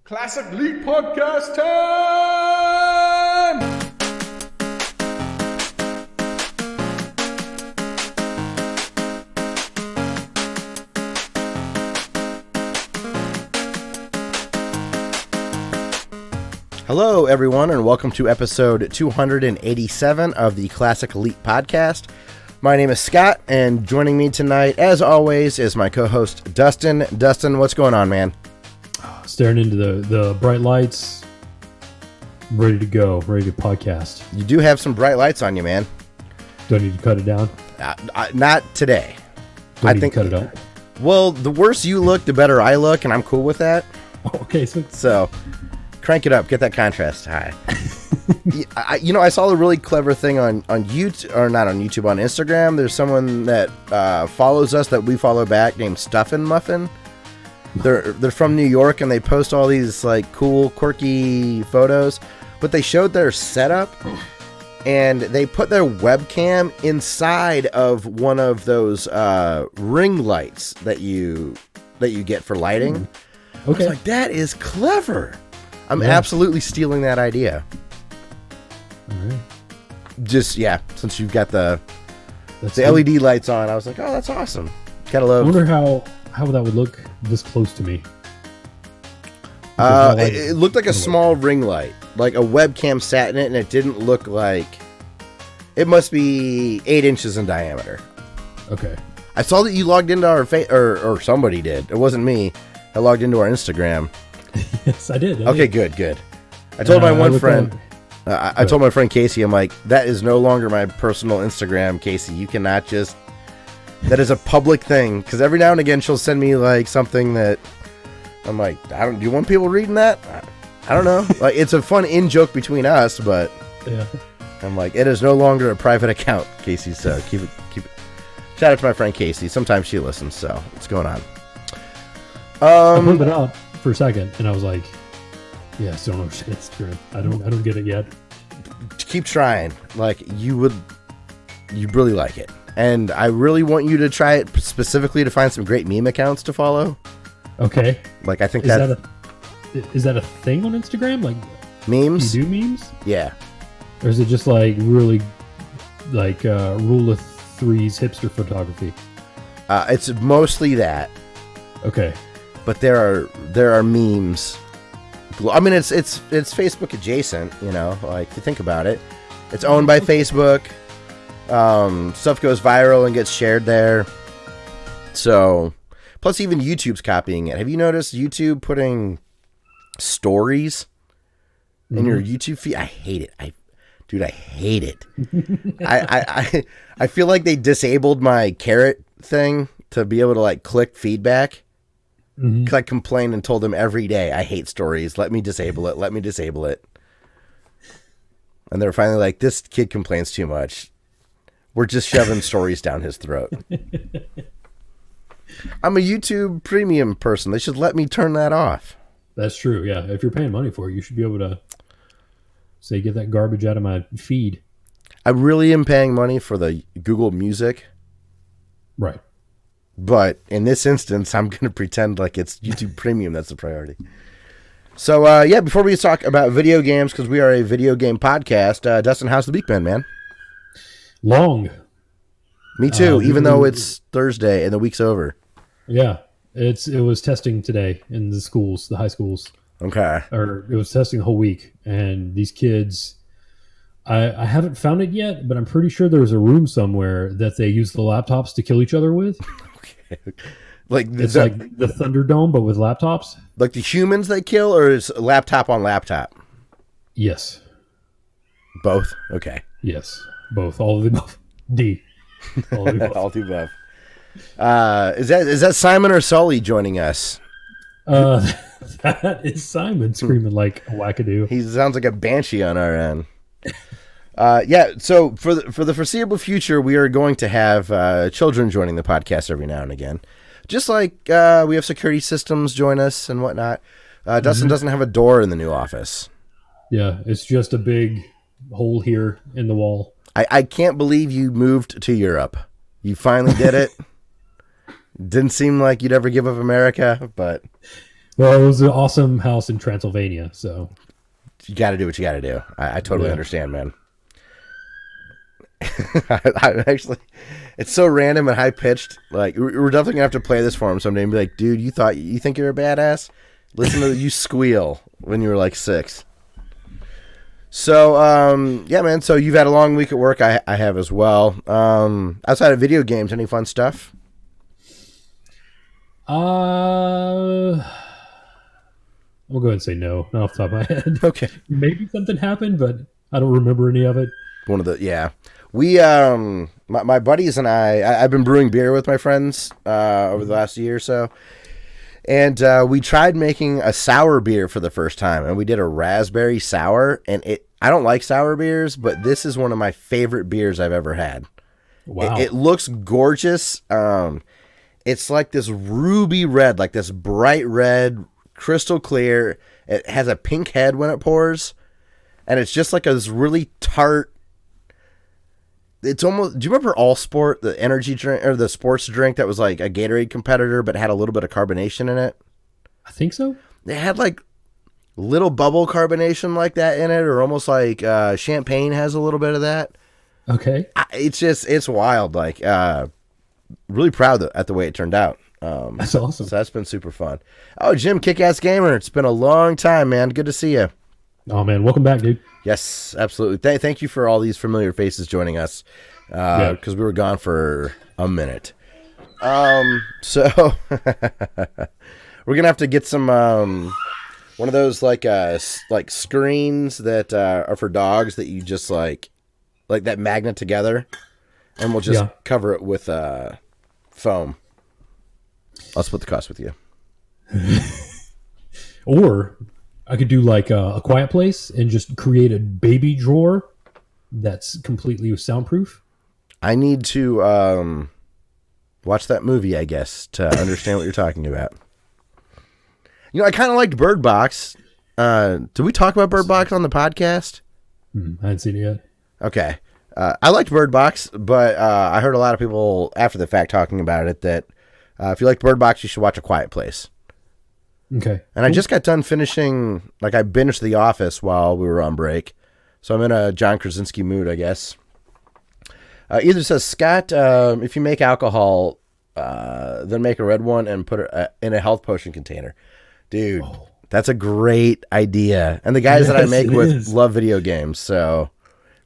Classic League Podcast time! Hello, everyone, and welcome to episode 287 of the Classic Elite Podcast. My name is Scott, and joining me tonight, as always, is my co-host, Dustin. Dustin, what's going on, man? Staring into the bright lights, ready to go, ready to podcast. You do have some bright lights on you, man. Do I need to cut it down? Not today. I think cut it up. Well, the worse you look, the better I look, and I'm cool with that. Okay, so crank it up, get that contrast high. I saw a really clever thing on YouTube, or not on YouTube, on Instagram. There's someone that follows us that we follow back named Stuffin' Muffin. They're from New York, and they post all these like cool, quirky photos. But they showed their setup, and they put their webcam inside of one of those ring lights that you get for lighting. Okay, I was like, that is clever. I'm absolutely stealing that idea. All right. Since you've got the LED lights on, I was like, oh, that's awesome. Gotta love. I wonder how that would look this close to me. It looked like a small ring light, like a webcam sat in it, and it didn't look like. It must be 8 inches in diameter. Okay. I saw that you logged into our or somebody did. It wasn't me. I logged into our Instagram. Yes, I did. Okay, good. I told my one friend. I told my friend Casey, I'm like, that is no longer my personal Instagram, Casey. You cannot just. That is a public thing, because every now and again she'll send me like something that I'm like, do you want people reading that? I don't know. Like, it's a fun in-joke between us, but yeah. I'm like, it is no longer a private account, Casey. So keep it. Shout out to my friend Casey. Sometimes she listens. So what's going on? I pulled it out for a second, and I was like, yeah, I still don't know if it's true. I don't get it yet. Keep trying. Like, you'd really like it. And I really want you to try it specifically to find some great meme accounts to follow. Okay. Like, I think is that a thing on Instagram? Like, memes? You do memes? Yeah. Or is it just like really like rule of threes hipster photography? It's mostly that. Okay. But there are memes. I mean, it's Facebook adjacent, like, if you think about it. It's owned by Facebook. Stuff goes viral and gets shared there. So, plus even YouTube's copying it. Have you noticed YouTube putting stories in your YouTube feed? I hate it. I hate it. I feel like they disabled my carrot thing to be able to like click feedback. Because I complained and told them every day, I hate stories. Let me disable it. And they're finally like, this kid complains too much. We're just shoving stories down his throat. I'm a YouTube premium person. They should let me turn that off. That's true. Yeah. If you're paying money for it, you should be able to say, get that garbage out of my feed. I really am paying money for the Google Music. Right. But in this instance, I'm going to pretend like it's YouTube Premium. That's the priority. So, before we talk about video games, because we are a video game podcast, Dustin, how's the week been, man? Long. Me too, even though it's Thursday and the week's over. Yeah. It was testing today in the schools, the high schools. Okay. Or it was testing the whole week. And these kids, I haven't found it yet, but I'm pretty sure there's a room somewhere that they use the laptops to kill each other with. Okay. Like, it's like the Thunderdome, but with laptops. Like the humans they kill, or is laptop on laptop? Yes. Both? Okay. Yes. Both. All of the above. D. All of the above. All of the above. Is that Simon or Sully joining us? That is Simon screaming like a wackadoo. He sounds like a banshee on our end. So for the foreseeable future, we are going to have children joining the podcast every now and again. Just like we have security systems join us and whatnot. Dustin doesn't have a door in the new office. Yeah, it's just a big hole here in the wall. I can't believe you moved to Europe. You finally did it. Didn't seem like you'd ever give up America, but Well, it was an awesome house in Transylvania. So You got to do what you got to do. I totally yeah. understand, man. I actually, it's so random and high pitched. Like we're definitely gonna have to play this for him someday and be like, dude, you think you're a badass? Listen to you squeal when you were like 6. So yeah, man. So you've had a long week at work. I have as well. Outside of video games, any fun stuff? I'll go ahead and say no, not off the top of my head. Okay. Maybe something happened, but I don't remember any of it. One of the we my buddies and I've been brewing beer with my friends over the last year or so, and we tried making a sour beer for the first time, and we did a raspberry sour, and I don't like sour beers, but this is one of my favorite beers I've ever had. Wow. It looks gorgeous. It's like this ruby red, like this bright red, crystal clear. It has a pink head when it pours, and it's just like this really tart. It's almost. Do you remember All Sport, the energy drink or the sports drink that was like a Gatorade competitor, but had a little bit of carbonation in it? I think so. It had like little bubble carbonation like that in it, or almost like champagne has a little bit of that. Okay. It's wild. Like, really proud at the way it turned out. That's awesome. So that's been super fun. Oh, Jim, Kick-Ass Gamer, it's been a long time, man. Good to see you. Oh man, welcome back, dude. Yes, absolutely. Thank you for all these familiar faces joining us, because we were gone for a minute. So we're gonna have to get some one of those like screens that are for dogs that you just like that magnet together, and we'll just cover it with foam. I'll split the cost with you. Or I could do like a quiet place and just create a baby drawer that's completely soundproof. I need to watch that movie, I guess, to understand what you're talking about. You know, I kind of liked Bird Box. Did we talk about Bird Box on the podcast? I hadn't seen it yet. Okay. I liked Bird Box, but I heard a lot of people after the fact talking about it that if you like Bird Box, you should watch A Quiet Place. Okay. And I just got done finishing, like I binged The Office while we were on break. So I'm in a John Krasinski mood, I guess. Either says, Scott, if you make alcohol, then make a red one and put it in a health potion container. Dude, that's a great idea. And the guys that I make with love video games, so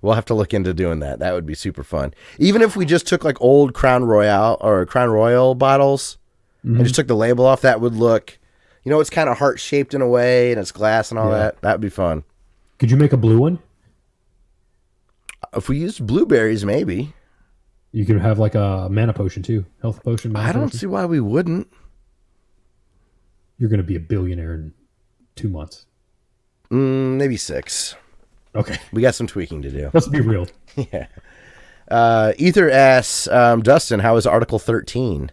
we'll have to look into doing that. That would be super fun. Even if we just took like old Crown Royal bottles and just took the label off, that would look... You know, it's kind of heart-shaped in a way, and it's glass and all that. That would be fun. Could you make a blue one? If we used blueberries, maybe. You could have like a mana potion, too. Health potion, mana I don't potion. see why we wouldn't. You're going to be a billionaire in 2 months. Maybe 6. Okay. We got some tweaking to do. Let's be real. Yeah. Ether asks, Dustin, how is Article 13?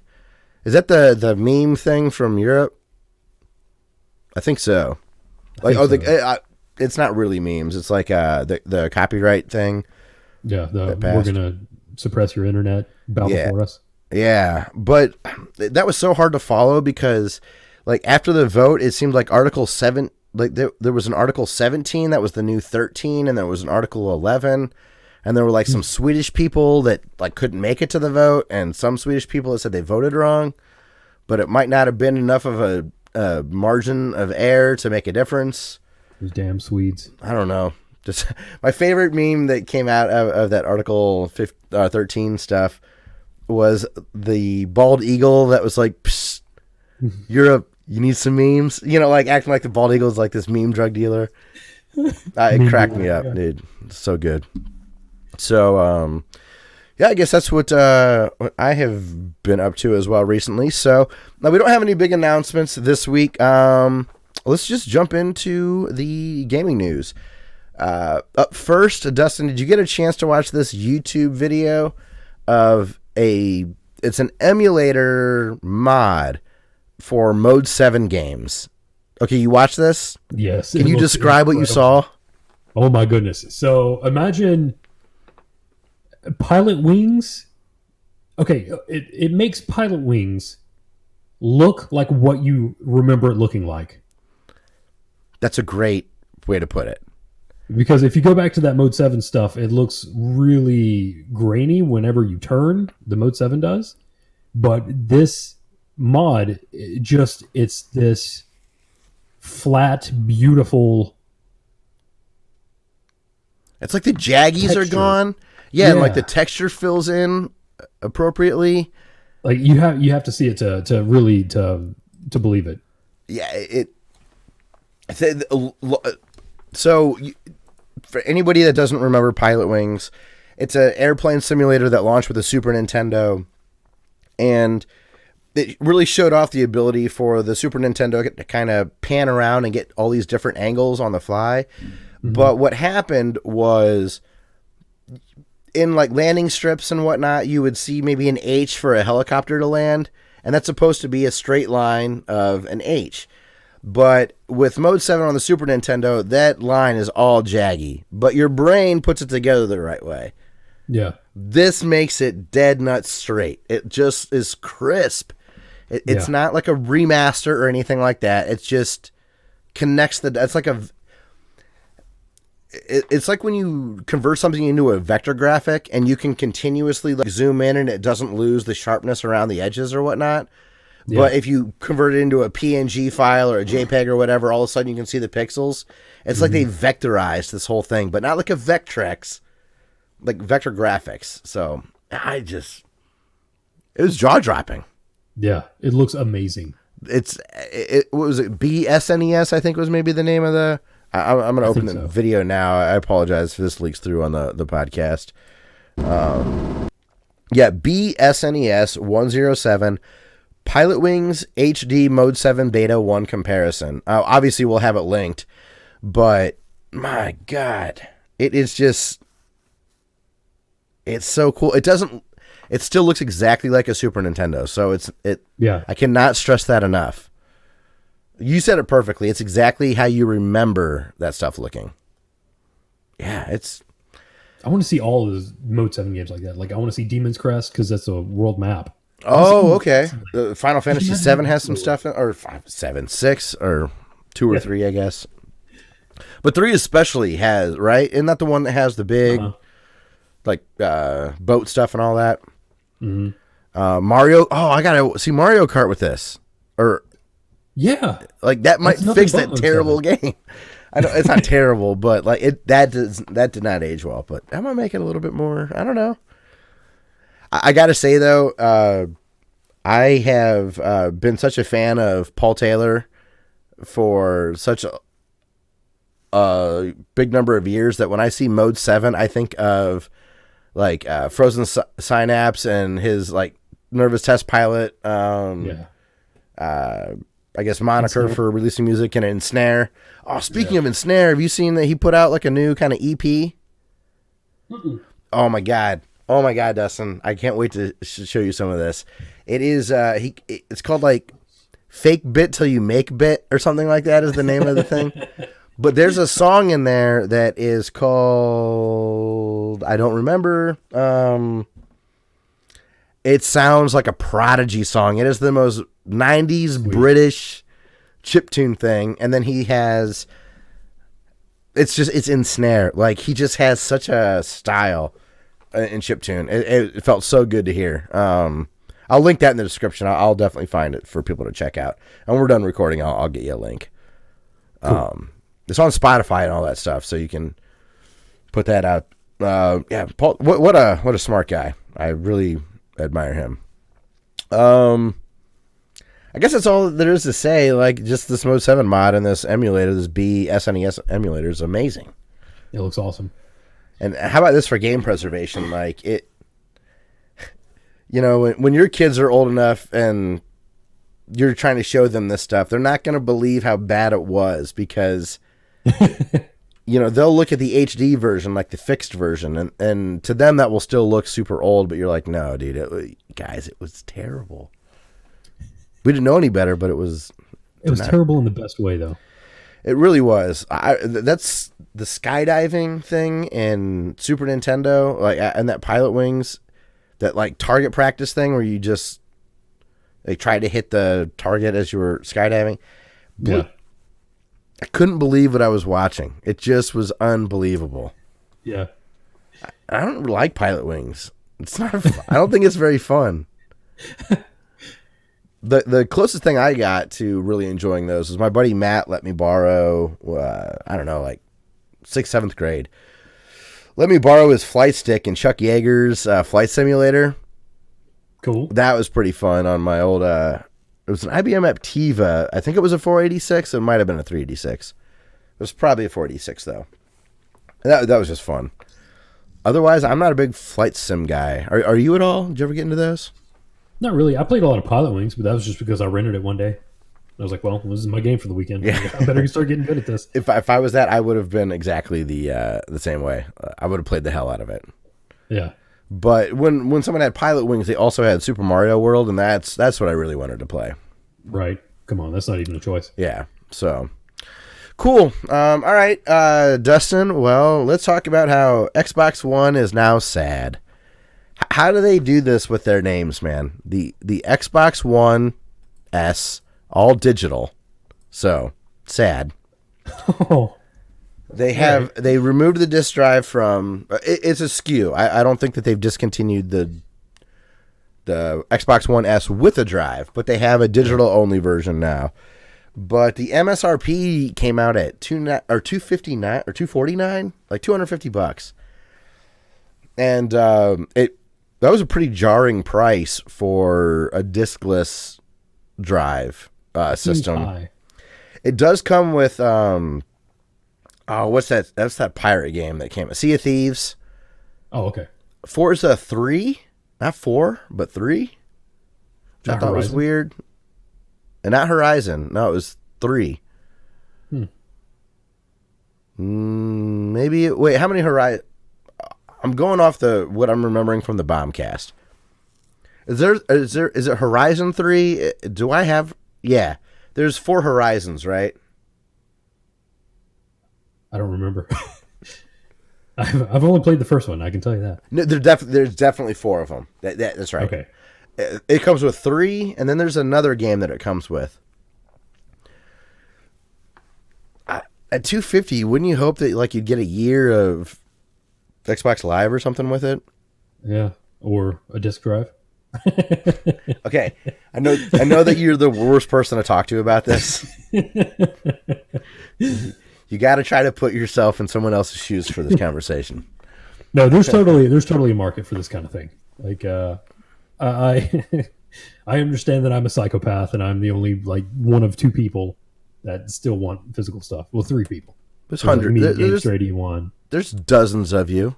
Is that the meme thing from Europe? I think so. It's not really memes. It's like the copyright thing. Yeah, we're gonna suppress your internet battle for us. Yeah, but that was so hard to follow because, like, after the vote, it seemed like Article 7, like there was an Article 17 that was the new 13, and there was an Article 11, and there were like some Swedish people that like couldn't make it to the vote, and some Swedish people that said they voted wrong, but it might not have been enough of a margin of error to make a difference. Those damn Swedes. I don't know. Just my favorite meme that came out of that Article 13 stuff was the bald eagle that was like, Psst, Europe, you need some memes? You know, like acting like the bald eagle is like this meme drug dealer. It cracked me up, dude. It's so good. So, yeah, I guess that's what I have been up to as well recently. So now we don't have any big announcements this week. Let's just jump into the gaming news. Up first, Dustin, did you get a chance to watch this YouTube video of it's an emulator mod for Mode 7 games? Okay, you watched this? Yes. Can you describe what you saw? Oh my goodness. So imagine Pilot Wings. Okay, it makes Pilot Wings look like what you remember it looking like. That's a great way to put it. Because if you go back to that Mode 7 stuff, it looks really grainy whenever you turn. The Mode 7 does. But this mod, it's this flat, beautiful. It's like the jaggies texture. are gone. Yeah, and like the texture fills in appropriately. Like you have to see it to really to believe it. Yeah, so for anybody that doesn't remember Pilot Wings, it's an airplane simulator that launched with the Super Nintendo, and it really showed off the ability for the Super Nintendo to kind of pan around and get all these different angles on the fly. Mm-hmm. But what happened was, in like landing strips and whatnot, you would see maybe an H for a helicopter to land, and that's supposed to be a straight line of an H. But with Mode 7 on the Super Nintendo, that line is all jaggy, but your brain puts it together the right way. Yeah. This makes it dead nuts straight. It just is crisp. It's not like a remaster or anything like that. It just connects it's like it's like when you convert something into a vector graphic and you can continuously like zoom in and it doesn't lose the sharpness around the edges or whatnot. Yeah. But if you convert it into a PNG file or a JPEG or whatever, all of a sudden you can see the pixels. It's like they vectorized this whole thing, but not like a Vectrex, like vector graphics. So it was jaw dropping. Yeah, it looks amazing. What was it? BSNES, I think was maybe the name of the. I'm going to open the video now. I apologize if this leaks through on the podcast. BSNES 107. Pilot Wings HD Mode 7 Beta 1 comparison. Obviously, we'll have it linked, but my God, it's so cool. It still looks exactly like a Super Nintendo, so I cannot stress that enough. You said it perfectly. It's exactly how you remember that stuff looking. Yeah, I want to see all of those Mode 7 games like that. Like, I want to see Demon's Crest because that's a world map. Oh, okay. Final Fantasy 7 has some stuff, or 6, or 2 or 3, I guess. But 3 especially has, right? Isn't that the one that has the big, boat stuff and all that? Mm-hmm. Mario. Oh, I gotta see Mario Kart with this, or like that might fix that terrible game. I know it's not terrible, but like that did not age well. But that might make it a little bit more. I don't know. I gotta say though, I have been such a fan of Paul Taylor for such a big number of years that when I see Mode 7, I think of like Frozen Synapse and his like Nervous Test Pilot. I guess moniker for releasing music and Ensnare. Oh, speaking of Ensnare, have you seen that he put out like a new kind of EP? Mm-mm. Oh my God, Dustin! I can't wait to show you some of this. It is it's called like Fake Bit Till You Make Bit or something like that is the name of the thing. But there's a song in there that is called, I don't remember. It sounds like a Prodigy song. It is the most 90s British chiptune thing. And then he has, it's Ensnare. Like he just has such a style in chiptune. It felt so good to hear. I'll link that in the description. I'll definitely find it for people to check out. And when we're done recording, I'll get you a link. Cool. It's on Spotify and all that stuff, so you can put that out. Paul, what a smart guy. I really admire him. I guess that's all there is to say. Like, just this Mode 7 mod and this emulator, this BSNES emulator is amazing. It looks awesome. And how about this for game preservation? Like it, when your kids are old enough and you're trying to show them this stuff, they're not going to believe how bad it was because, they'll look at the HD version, like the fixed version, and to them that will still look super old, but you're like, no, dude, guys, it was terrible. We didn't know any better, but it was terrible in the best way, though. It really was. That's the skydiving thing in Super Nintendo, like, and that Pilot Wings, that like target practice thing where you just try to hit the target as you were skydiving. I couldn't believe what I was watching. It just was unbelievable. Yeah. I don't like Pilot Wings. It's not. I don't think it's very fun. The closest thing I got to really enjoying those was my buddy Matt let me borrow. I don't know, like 6th, 7th grade. Let me borrow his flight stick in Chuck Yeager's flight simulator. Cool. That was pretty fun on my old. It was an IBM Aptiva. I think it was a 486. It might have been a 386. It was probably a 486 though. That was just fun. Otherwise, I'm not a big flight sim guy. Are you at all? Did you ever get into those? Not really. I played a lot of Pilot Wings, but that was just because I rented it one day. I was like, well, this is my game for the weekend. Yeah. I better start getting good at this. If I was that, I would have been exactly the same way. I would have played the hell out of it. Yeah. But when someone had Pilot Wings, they also had Super Mario World, and that's what I really wanted to play. Right. Come on, that's not even a choice. Yeah. So cool. All right, Dustin. Well, let's talk about how Xbox One is now sad. How do they do this with their names, man? The Xbox One S, all digital. So sad. Oh. They removed the disk drive from. It's a SKU. I don't think that they've discontinued the Xbox One S with a drive, but they have a digital only version now. But the MSRP came out at $259 or $249, like $250, and that was a pretty jarring price for a diskless drive system. High. It does come with what's that? That's that pirate game that came. Sea of Thieves. Oh, okay. Forza 3, not 4, but 3. Which I thought was weird. And not Horizon. No, it was 3. Maybe. Wait, how many Horizon? I'm going off what I'm remembering from the Bombcast. Is it Horizon 3? Do I have? Yeah, there's 4 Horizons, right? I don't remember. I've only played the first one. I can tell you that. No, there's definitely 4 of them. That's right. Okay. It comes with 3, and then there's another game that it comes with. At $250, wouldn't you hope that like you'd get a year of Xbox Live or something with it? Yeah, or a disc drive. Okay, I know that you're the worst person to talk to about this. You got to try to put yourself in someone else's shoes for this conversation. No, there's totally a market for this kind of thing. Like, I I understand that I'm a psychopath and I'm the only like one of 2 people that still want physical stuff. Well, 3 people. There's hundreds. Like me, Games Radio 1. There's dozens of you.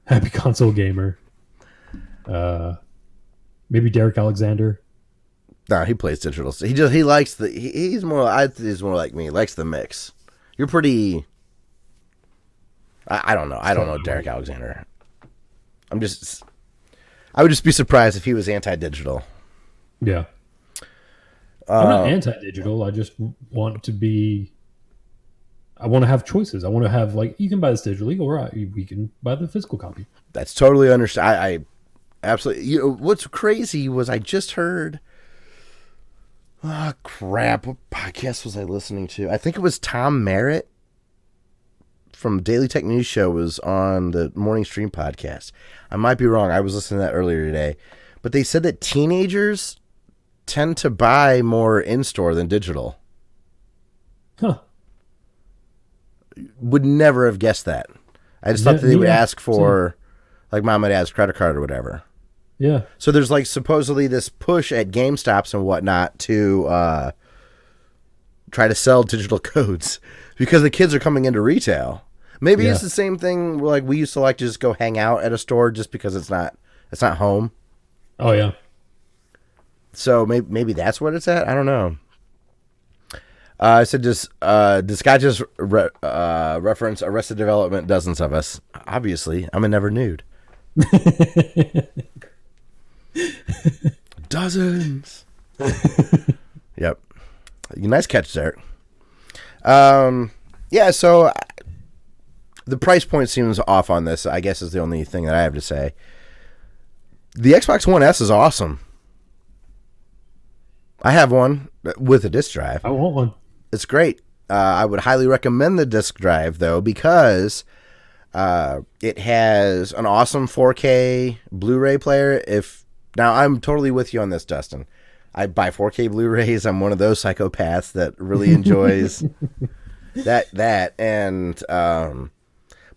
Happy Console Gamer. Maybe Derek Alexander. No, he plays digital. He likes he's more like me. He likes the mix. You're pretty. I don't know. I don't know Derek Alexander. I would just be surprised if he was anti-digital. Yeah. I'm not anti-digital. I just want to be. I want to have choices. I want to have like you can buy this digitally, or we can buy the physical copy. That's totally understand. I absolutely. You know what's crazy was I just heard. Oh crap! What podcast was I listening to? I think it was Tom Merritt from Daily Tech News Show was on the Morning Stream podcast. I might be wrong. I was listening to that earlier today, but they said that teenagers tend to buy more in-store than digital. Huh. Would never have guessed that. I just thought that they would ask for, like, mom and dad's credit card or whatever. Yeah. So there's, like, supposedly this push at GameStops and whatnot to try to sell digital codes because the kids are coming into retail. Maybe it's the same thing like we used to like to just go hang out at a store just because it's not home. Oh, yeah. So maybe that's what it's at. I don't know. I said, does Scott just reference Arrested Development? Dozens of us. Obviously, I'm a never nude. Dozens. Yep. Nice catch there. Yeah. So the price point seems off on this. I guess is the only thing that I have to say. The Xbox One S is awesome. I have one with a disc drive. I want one. It's great. I would highly recommend the disc drive, though, because it has an awesome 4K Blu-ray player. Now, I'm totally with you on this, Dustin. I buy 4K Blu-rays. I'm one of those psychopaths that really enjoys that. And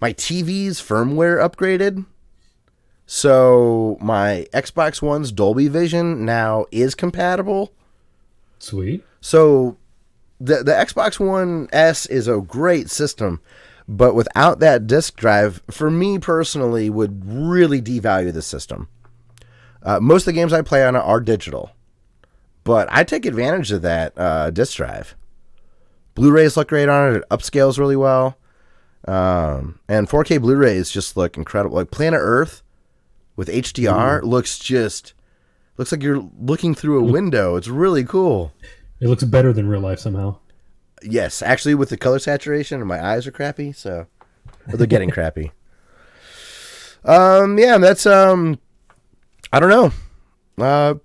my TV's firmware upgraded. So my Xbox One's Dolby Vision now is compatible. Sweet. So the Xbox One S is a great system, but without that disc drive, for me personally, would really devalue the system. Most of the games I play on it are digital, but I take advantage of that disc drive. Blu-rays look great on it. It upscales really well. And 4K Blu-rays just look incredible. Like Planet Earth with HDR looks like you're looking through a window. It's really cool. It looks better than real life somehow. Yes, actually with the color saturation, and my eyes are crappy, so they're getting crappy. Yeah, that's I don't know.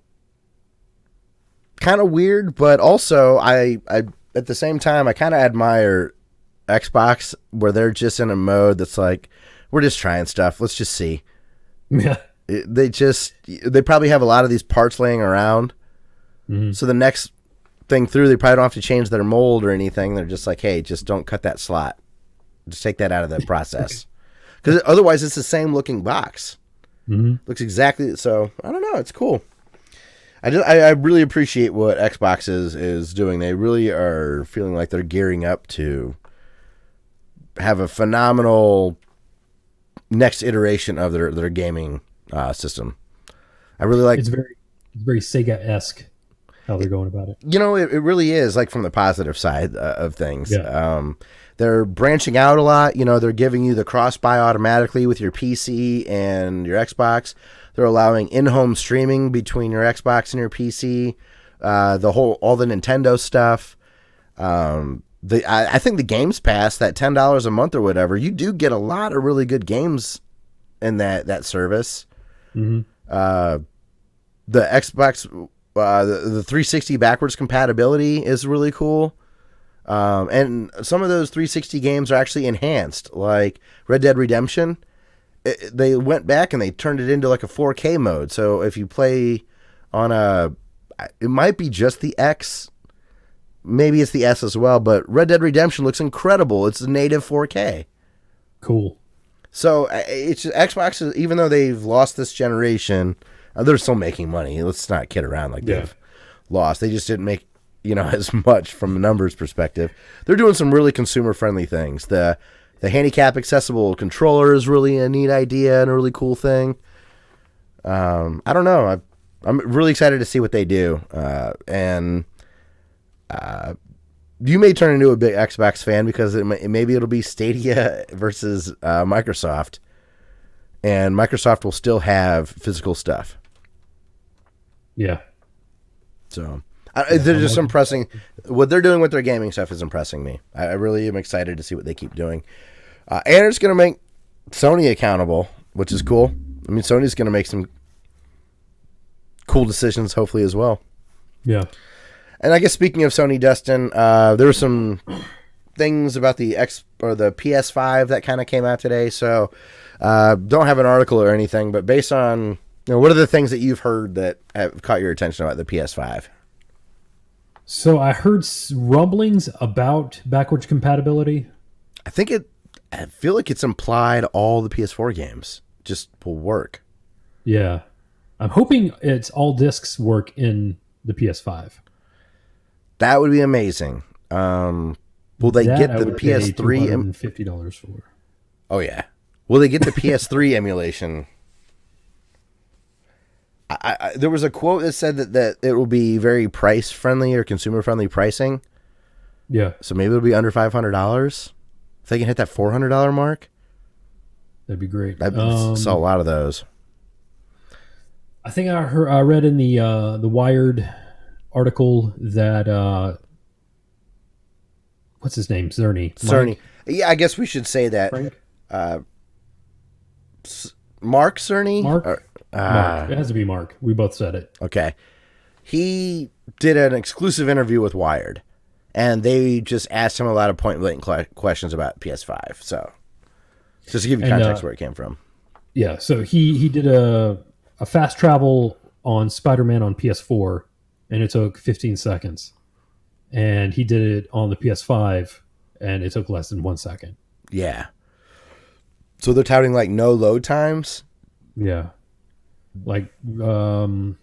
Kind of weird, but also I at the same time I kind of admire Xbox where they're just in a mode that's like, we're just trying stuff. Let's just see. Yeah. They probably have a lot of these parts laying around. Mm-hmm. So the next thing through, they probably don't have to change their mold or anything. They're just like, hey, just don't cut that slot. Just take that out of the process. Because otherwise it's the same looking box. Mm-hmm. Looks exactly, so I don't know. It's cool. I really appreciate what Xbox is doing. They really are feeling like they're gearing up to have a phenomenal next iteration of their gaming system. I really like. It's very Sega-esque how they're going about it. You know, it really is, like, from the positive side of things. Yeah. They're branching out a lot. You know, they're giving you the cross-buy automatically with your PC and your Xbox. They're allowing in-home streaming between your Xbox and your PC. All the Nintendo stuff. I think the Games Pass, that $10 a month or whatever, you do get a lot of really good games in that service. Mm-hmm. The Xbox, the 360 backwards compatibility is really cool. And some of those 360 games are actually enhanced, like Red Dead Redemption. They went back and they turned it into like a 4K mode. So if you play on it might be just the X, maybe it's the S as well, but Red Dead Redemption looks incredible. It's a native 4K. Cool. So it's Xbox, even though they've lost this generation, they're still making money. Let's not kid around like they've lost. They just didn't make, as much from a numbers perspective. They're doing some really consumer-friendly things. The handicap-accessible controller is really a neat idea and a really cool thing. I don't know. I'm really excited to see what they do. And you may turn into a big Xbox fan because maybe it'll be Stadia versus Microsoft. And Microsoft will still have physical stuff. Yeah. So they're just impressing. What they're doing with their gaming stuff is impressing me. I really am excited to see what they keep doing. And it's going to make Sony accountable, which is cool. I mean, Sony's going to make some cool decisions, hopefully, as well. Yeah. And I guess speaking of Sony, Dustin, there were some things about the PS5 that kind of came out today. So don't have an article or anything, but based on, what are the things that you've heard that have caught your attention about the PS5? So I heard rumblings about backwards compatibility. I feel like it's implied all the PS4 games just will work. Yeah. I'm hoping it's all discs work in the PS5. That would be amazing. Will they get the PS3? $250 for. Oh, yeah. Will they get the PS3 emulation? There was a quote that said that it will be very price friendly or consumer friendly pricing. Yeah. So maybe it'll be under $500. If they can hit that $400 mark, that'd be great. I saw a lot of those. I think I read in the Wired article that what's his name? Cerny. Yeah, I guess we should say that. Frank? Mark Cerny? Mark? Mark. It has to be Mark. We both said it. Okay. He did an exclusive interview with Wired, and they just asked him a lot of point blank questions about PS5. So, just to give you context where it came from. Yeah, so he did a fast travel on Spider-Man on PS4, and it took 15 seconds. And he did it on the PS5, and it took less than 1 second. Yeah. So they're touting like no load times? Yeah. Like Ryzen.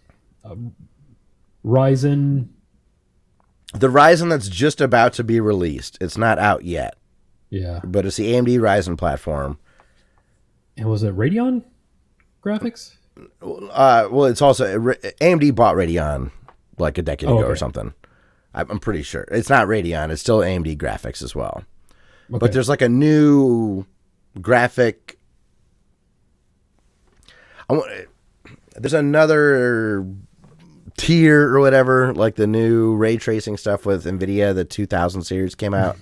The Ryzen that's just about to be released. It's not out yet. Yeah. But it's the AMD Ryzen platform. And was it Radeon graphics? Well, it's also AMD bought Radeon like a decade ago or something. I'm pretty sure. It's not Radeon. It's still AMD graphics as well. Okay. But there's like a new graphic. There's another tier or whatever, like the new ray tracing stuff with NVIDIA, the 2000 series came out.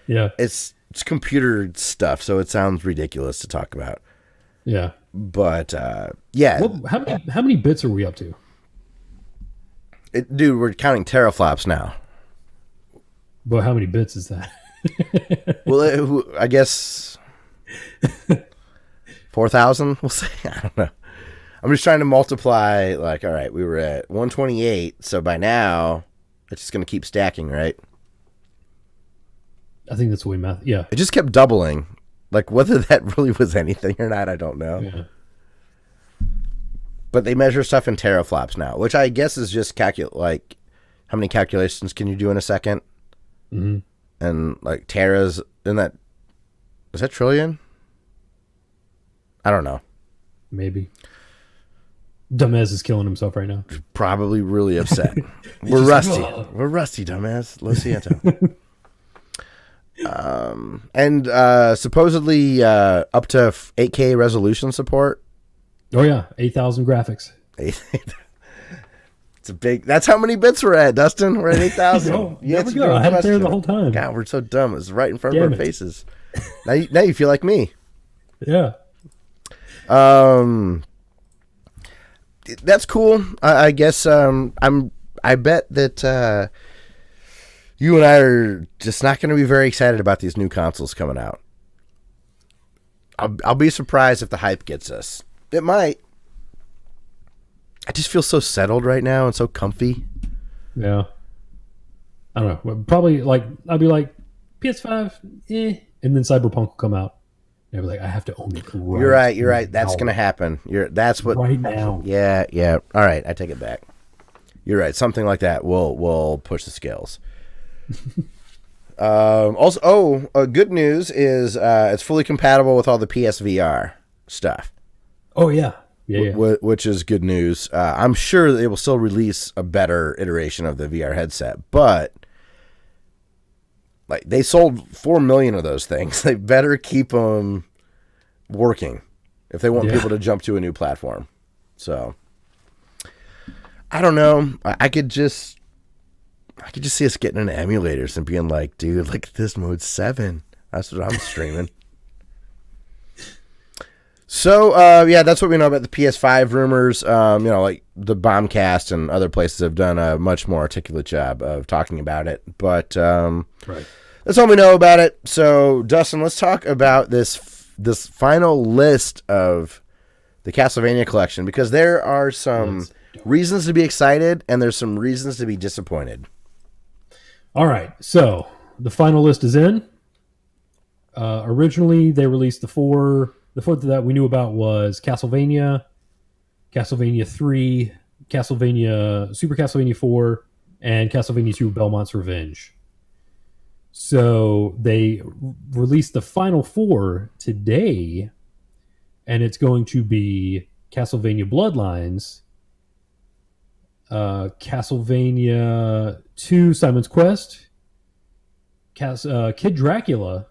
Yeah. It's computer stuff, so it sounds ridiculous to talk about. Yeah. But, yeah. Well, how many bits are we up to? Dude, we're counting teraflops now. But how many bits is that? Well, I guess 4,000, we'll say. I don't know. I'm just trying to multiply, like, all right, we were at 128, so by now, it's just going to keep stacking, right? I think that's the way math, yeah. It just kept doubling. Like, whether that really was anything or not, I don't know. Yeah. But they measure stuff in teraflops now, which I guess is just like, how many calculations can you do in a second? Mm-hmm. And, like, teras, is that trillion? I don't know. Maybe. Dumbass is killing himself right now. Probably really upset. We're rusty. We're rusty, dumbass. Lo siento. And supposedly up to 8K resolution support. Oh yeah, 8,000 graphics. It's a big. That's how many bits we're at, Dustin. We're at 8,000. No, there we go. I had it there the whole time. God, we're so dumb. It's right in front of our faces. Now you feel like me. Yeah. That's cool. I guess I bet that you and I are just not going to be very excited about these new consoles coming out. I'll be surprised if the hype gets us. It might. I just feel so settled right now and so comfy. Yeah. I don't know. Probably like I'll be like PS5, and then Cyberpunk will come out. And I'll be like, I have to own it. You're right. That's gonna happen. That's what. Right now. Yeah. All right, I take it back. You're right. Something like that will push the scales. Also, good news is it's fully compatible with all the PSVR stuff. Oh yeah. Yeah. Which is good news. I'm sure they will still release a better iteration of the VR headset, but like they sold 4 million of those things. They better keep them working if they want people to jump to a new platform. So I don't know. I could just see us getting into emulators and being like, dude, look at this Mode 7. That's what I'm streaming. So, yeah, that's what we know about the PS5 rumors. Like the Bombcast and other places have done a much more articulate job of talking about it. But right. That's all we know about it. So, Dustin, let's talk about this final list of the Castlevania collection, because there are some reasons to be excited and there's some reasons to be disappointed. All right, so the final list is in. Originally, they released the four that we knew about was Castlevania, Castlevania 3, Super Castlevania 4, and Castlevania 2 Belmont's Revenge. So they released the final 4 today, and it's going to be Castlevania Bloodlines, Castlevania 2 Simon's Quest, Kid Dracula,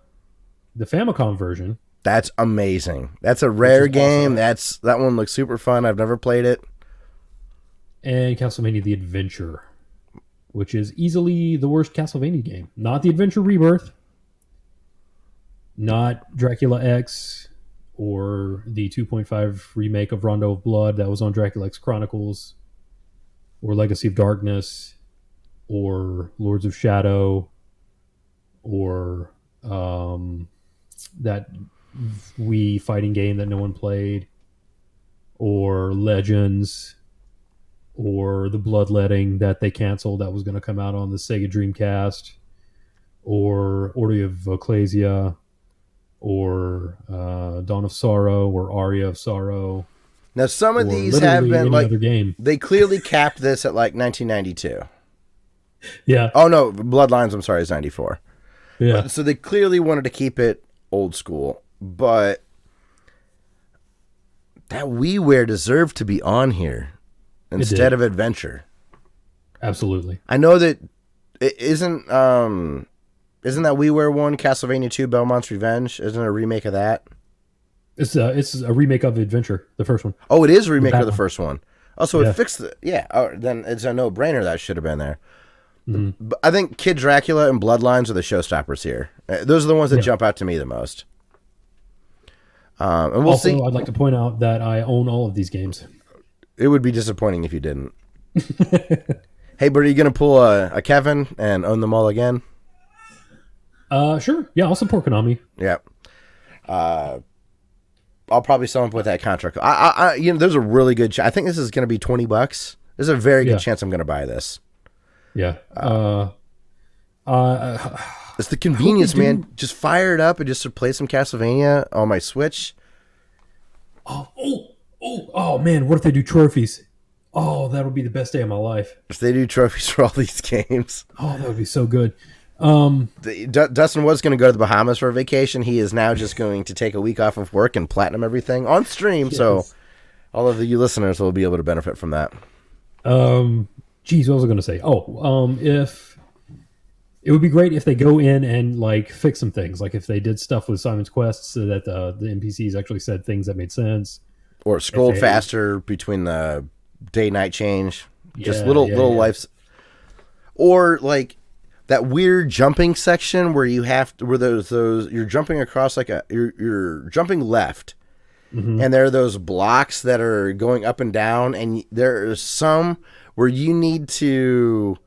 the Famicom version. That's amazing. That's a rare game. Awesome. That one looks super fun. I've never played it. And Castlevania The Adventure, which is easily the worst Castlevania game. Not The Adventure Rebirth, not Dracula X, or the 2.5 remake of Rondo of Blood that was on Dracula X Chronicles, or Legacy of Darkness, or Lords of Shadow, or that Wii fighting game that no one played, or Legends, or the Bloodletting that they canceled that was going to come out on the Sega Dreamcast, or Order of Ecclesia, or Dawn of Sorrow, or Aria of Sorrow. Now, some of or these have literally been any like other game. they clearly capped this at like 1992. Yeah, Oh no, Bloodlines. I'm sorry, is 94. yeah. So they clearly wanted to keep it old school, but that WiiWare deserved to be on here instead of Adventure. Absolutely. I know that it isn't that WiiWare one Castlevania 2 Belmont's Revenge? Isn't it a remake of that? It's a remake of Adventure, the first one. Oh, it is a remake That of the one. first one. Oh, so Yeah. it fixed the then it's a no-brainer that should have been there. Mhm. But I think Kid Dracula and Bloodlines are the showstoppers here. Those are the ones that jump out to me the most. And we'll Also, see. I'd like to point out that I own all of these games. It would be disappointing if you didn't. Hey, but are you going to pull a Kevin and own them all again? Sure. Yeah, I'll support Konami. Yeah. I'll probably sell them with that contract. There's a really good I think this is going to be $20. There's a very good chance I'm going to buy this. Yeah. It's the convenience, man. Just fire it up and just play some Castlevania on my Switch. Oh, man, what if they do trophies? Oh, that would be the best day of my life. If they do trophies for all these games. Oh, that would be so good. Dustin was going to go to the Bahamas for a vacation. He is now just going to take a week off of work and platinum everything on stream. Yes. So all of you listeners will be able to benefit from that. Geez, what was I going to say? If it would be great if they go in and like fix some things, like if they did stuff with Simon's Quest so that the NPCs actually said things that made sense, or scrolled faster between the day-night change, just little lives, or like that weird jumping section where you have to, where those you're jumping across like you're jumping left. Mm-hmm. And there are those blocks that are going up and down, and there are some where you need to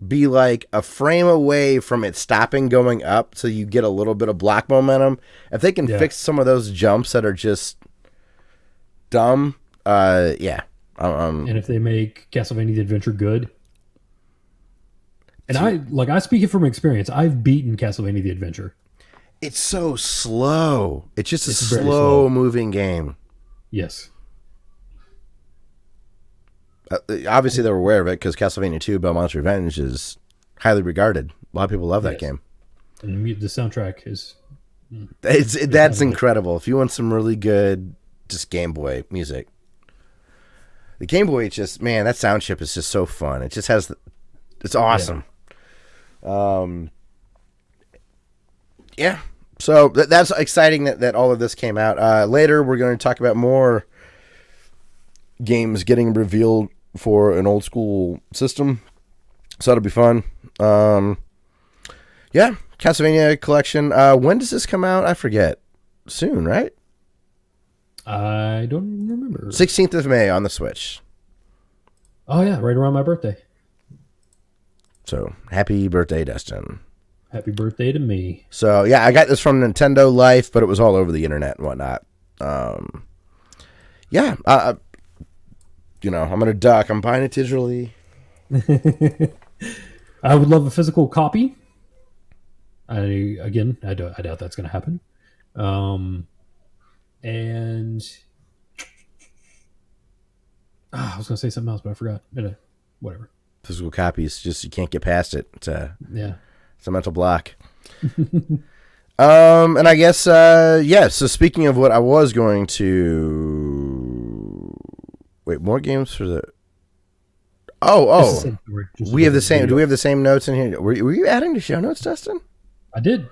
be like a frame away from it stopping going up so you get a little bit of block momentum. If they can fix some of those jumps that are just dumb, and if they make Castlevania the Adventure good, and I speak it from experience, I've beaten Castlevania the Adventure. It's so slow. It's just a slow moving game. Yes. Obviously, they were aware of it because Castlevania 2 Belmont's Revenge is highly regarded. A lot of people love that game. And the soundtrack is... That's incredible. If you want some really good just Game Boy music. The Game Boy, it's just, man, that sound chip is just so fun. It just has... It's awesome. Yeah. So that's exciting that all of this came out. Later, we're going to talk about more games getting revealed for an old school system. So that'll be fun. Yeah. Castlevania collection. When does this come out? I forget. Soon, right? I don't remember. 16th of May on the Switch. Oh, yeah. Right around my birthday. So, happy birthday, Dustin. Happy birthday to me. So, yeah, I got this from Nintendo Life, but it was all over the internet and whatnot. Yeah, I'm going to duck. I'm buying it digitally. I would love a physical copy. I doubt that's going to happen. And I was going to say something else, but I forgot. Whatever. Physical copies, just you can't get past it. It's a mental block. And I guess so speaking of what I was going to wait, more games for the we have the same. Do we have the same notes in here? Were you adding to show notes, Dustin? I did.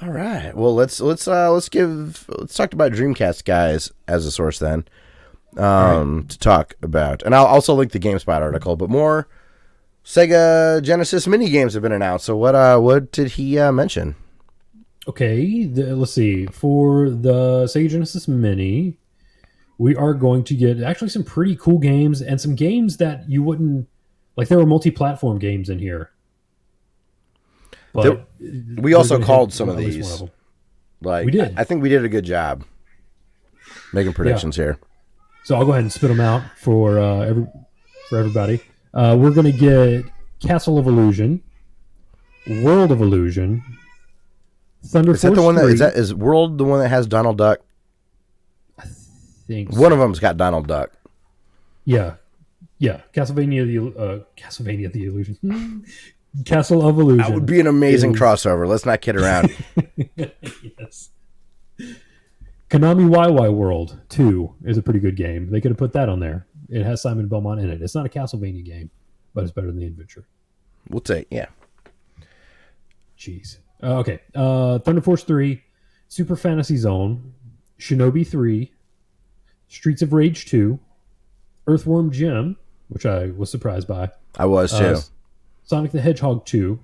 All right. Well, let's talk about Dreamcast guys as a source then. To talk about, and I'll also link the GameSpot article, but more Sega Genesis mini games have been announced. So what did he mention? Okay, let's see. For the Sega Genesis Mini, we are going to get actually some pretty cool games and some games that you wouldn't like. There were multi-platform games in here. But we also called some of these. Like, we did. I think we did a good job making predictions here. So I'll go ahead and spit them out for everybody. We're going to get Castle of Illusion, World of Illusion, Thunder Force 3. The one is World the one that has Donald Duck? I think one of them's got Donald Duck. Yeah. Castlevania the Illusion. Castle of Illusion. That would be an amazing crossover. Let's not kid around. Yes. Konami YY World 2 is a pretty good game. They could have put that on there. It has Simon Belmont in it. It's not a Castlevania game, but it's better than The Adventure. We'll take, yeah. Jeez. Okay. Thunder Force 3, Super Fantasy Zone, Shinobi 3, Streets of Rage 2, Earthworm Jim, which I was surprised by. I was too. Sonic the Hedgehog 2.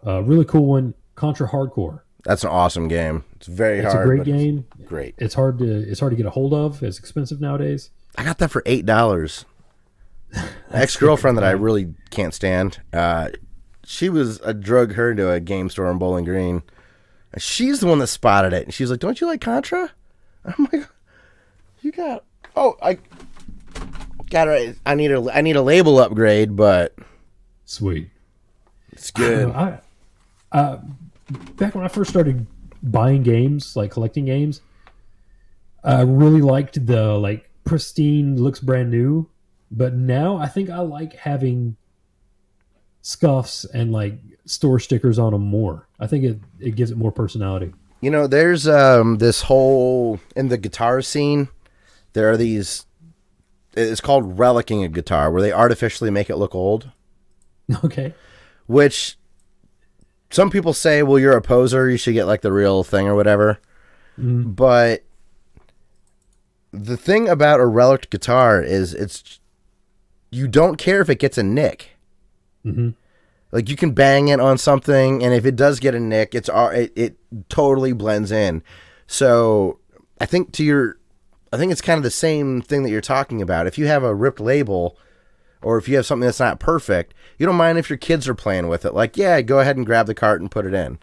Really cool one, Contra Hardcore. That's an awesome game. It's very hard. It's a great game. Great. It's hard to get a hold of. It's expensive nowadays. I got that for $8. Ex-girlfriend that I really can't stand. She was drug her into a game store in Bowling Green. And she's the one that spotted it. And she's like, "Don't you like Contra?" I'm like, "You got? Oh, I got it. I need a label upgrade, but sweet. It's good." Back when I first started buying games, like collecting games, I really liked the pristine, looks brand new. But now I think I like having scuffs and store stickers on them more. I think it gives it more personality. You know, there's this whole in the guitar scene. There are these. It's called relicking a guitar, where they artificially make it look old. Okay. Which some people say, well, you're a poser. You should get the real thing or whatever. Mm. But the thing about a relic guitar is you don't care if it gets a nick. Mm-hmm. You can bang it on something, and if it does get a nick, it totally blends in. So I think it's kind of the same thing that you're talking about. If you have a ripped label, or if you have something that's not perfect, you don't mind if your kids are playing with it. Yeah, go ahead and grab the cart and put it in.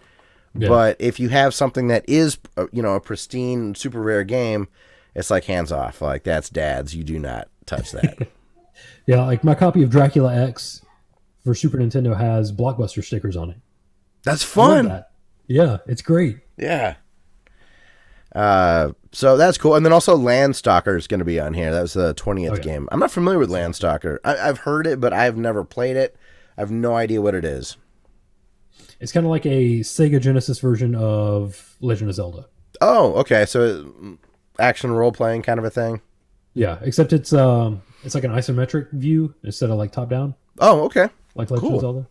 Yeah. But if you have something that is, a pristine, super rare game, it's hands off. That's dad's. You do not touch that. Yeah, my copy of Dracula X for Super Nintendo has Blockbuster stickers on it. That's fun. That. Yeah, it's great. Yeah. So that's cool. And then also Landstalker is going to be on here. That was the 20th game. I'm not familiar with Landstalker. I've heard it, but I've never played it. I have no idea what it is. It's kind of like a Sega Genesis version of Legend of Zelda. Oh, okay. So action role-playing kind of a thing? Yeah, except it's like an isometric view instead of top down. Oh, okay. Like Legend of Zelda.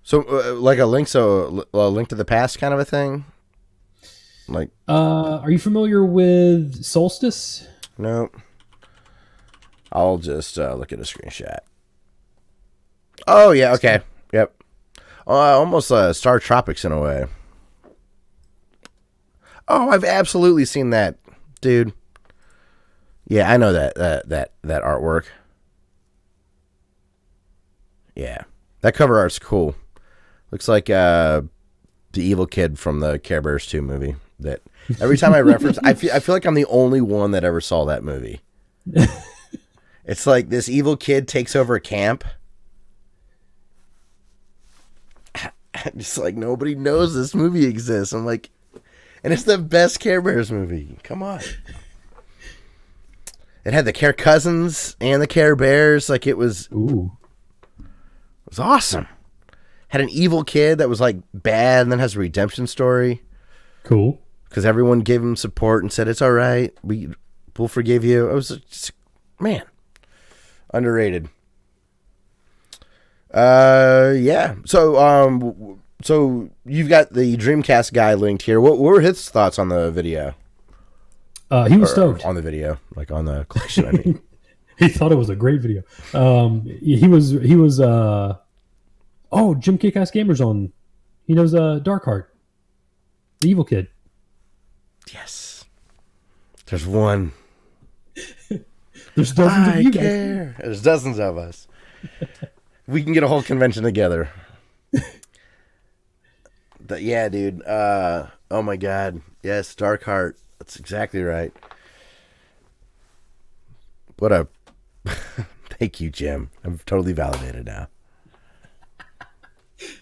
So a Link to the Past kind of a thing? Are you familiar with Solstice? No. I'll just look at a screenshot. Oh, yeah, okay. Yep. Almost Star Tropics in a way. Oh, I've absolutely seen that, dude. Yeah, I know that artwork. Yeah. That cover art's cool. Looks like the evil kid from the Care Bears 2 movie. That every time I reference, I feel like I'm the only one that ever saw that movie. It's this evil kid takes over a camp. Just nobody knows this movie exists. I'm and it's the best Care Bears movie. Come on. It had the Care Cousins and the Care Bears. It was. Ooh. It was awesome. Had an evil kid that was bad and then has a redemption story. Cool. Because everyone gave him support and said, "It's all right. We'll forgive you." It was just, man, underrated. Yeah. So you've got the Dreamcast guy linked here. What were his thoughts on the video? He was stoked on the video, on the collection. I mean, he thought it was a great video. He was. Jim Kickass Gamer's on. He knows Darkheart, the evil kid. Yes. There's one. There's dozens of you guys. There's dozens of us. We can get a whole convention together. Yeah, dude. Oh my God. Yes, Dark Heart. That's exactly right. What a thank you, Jim. I'm totally validated now.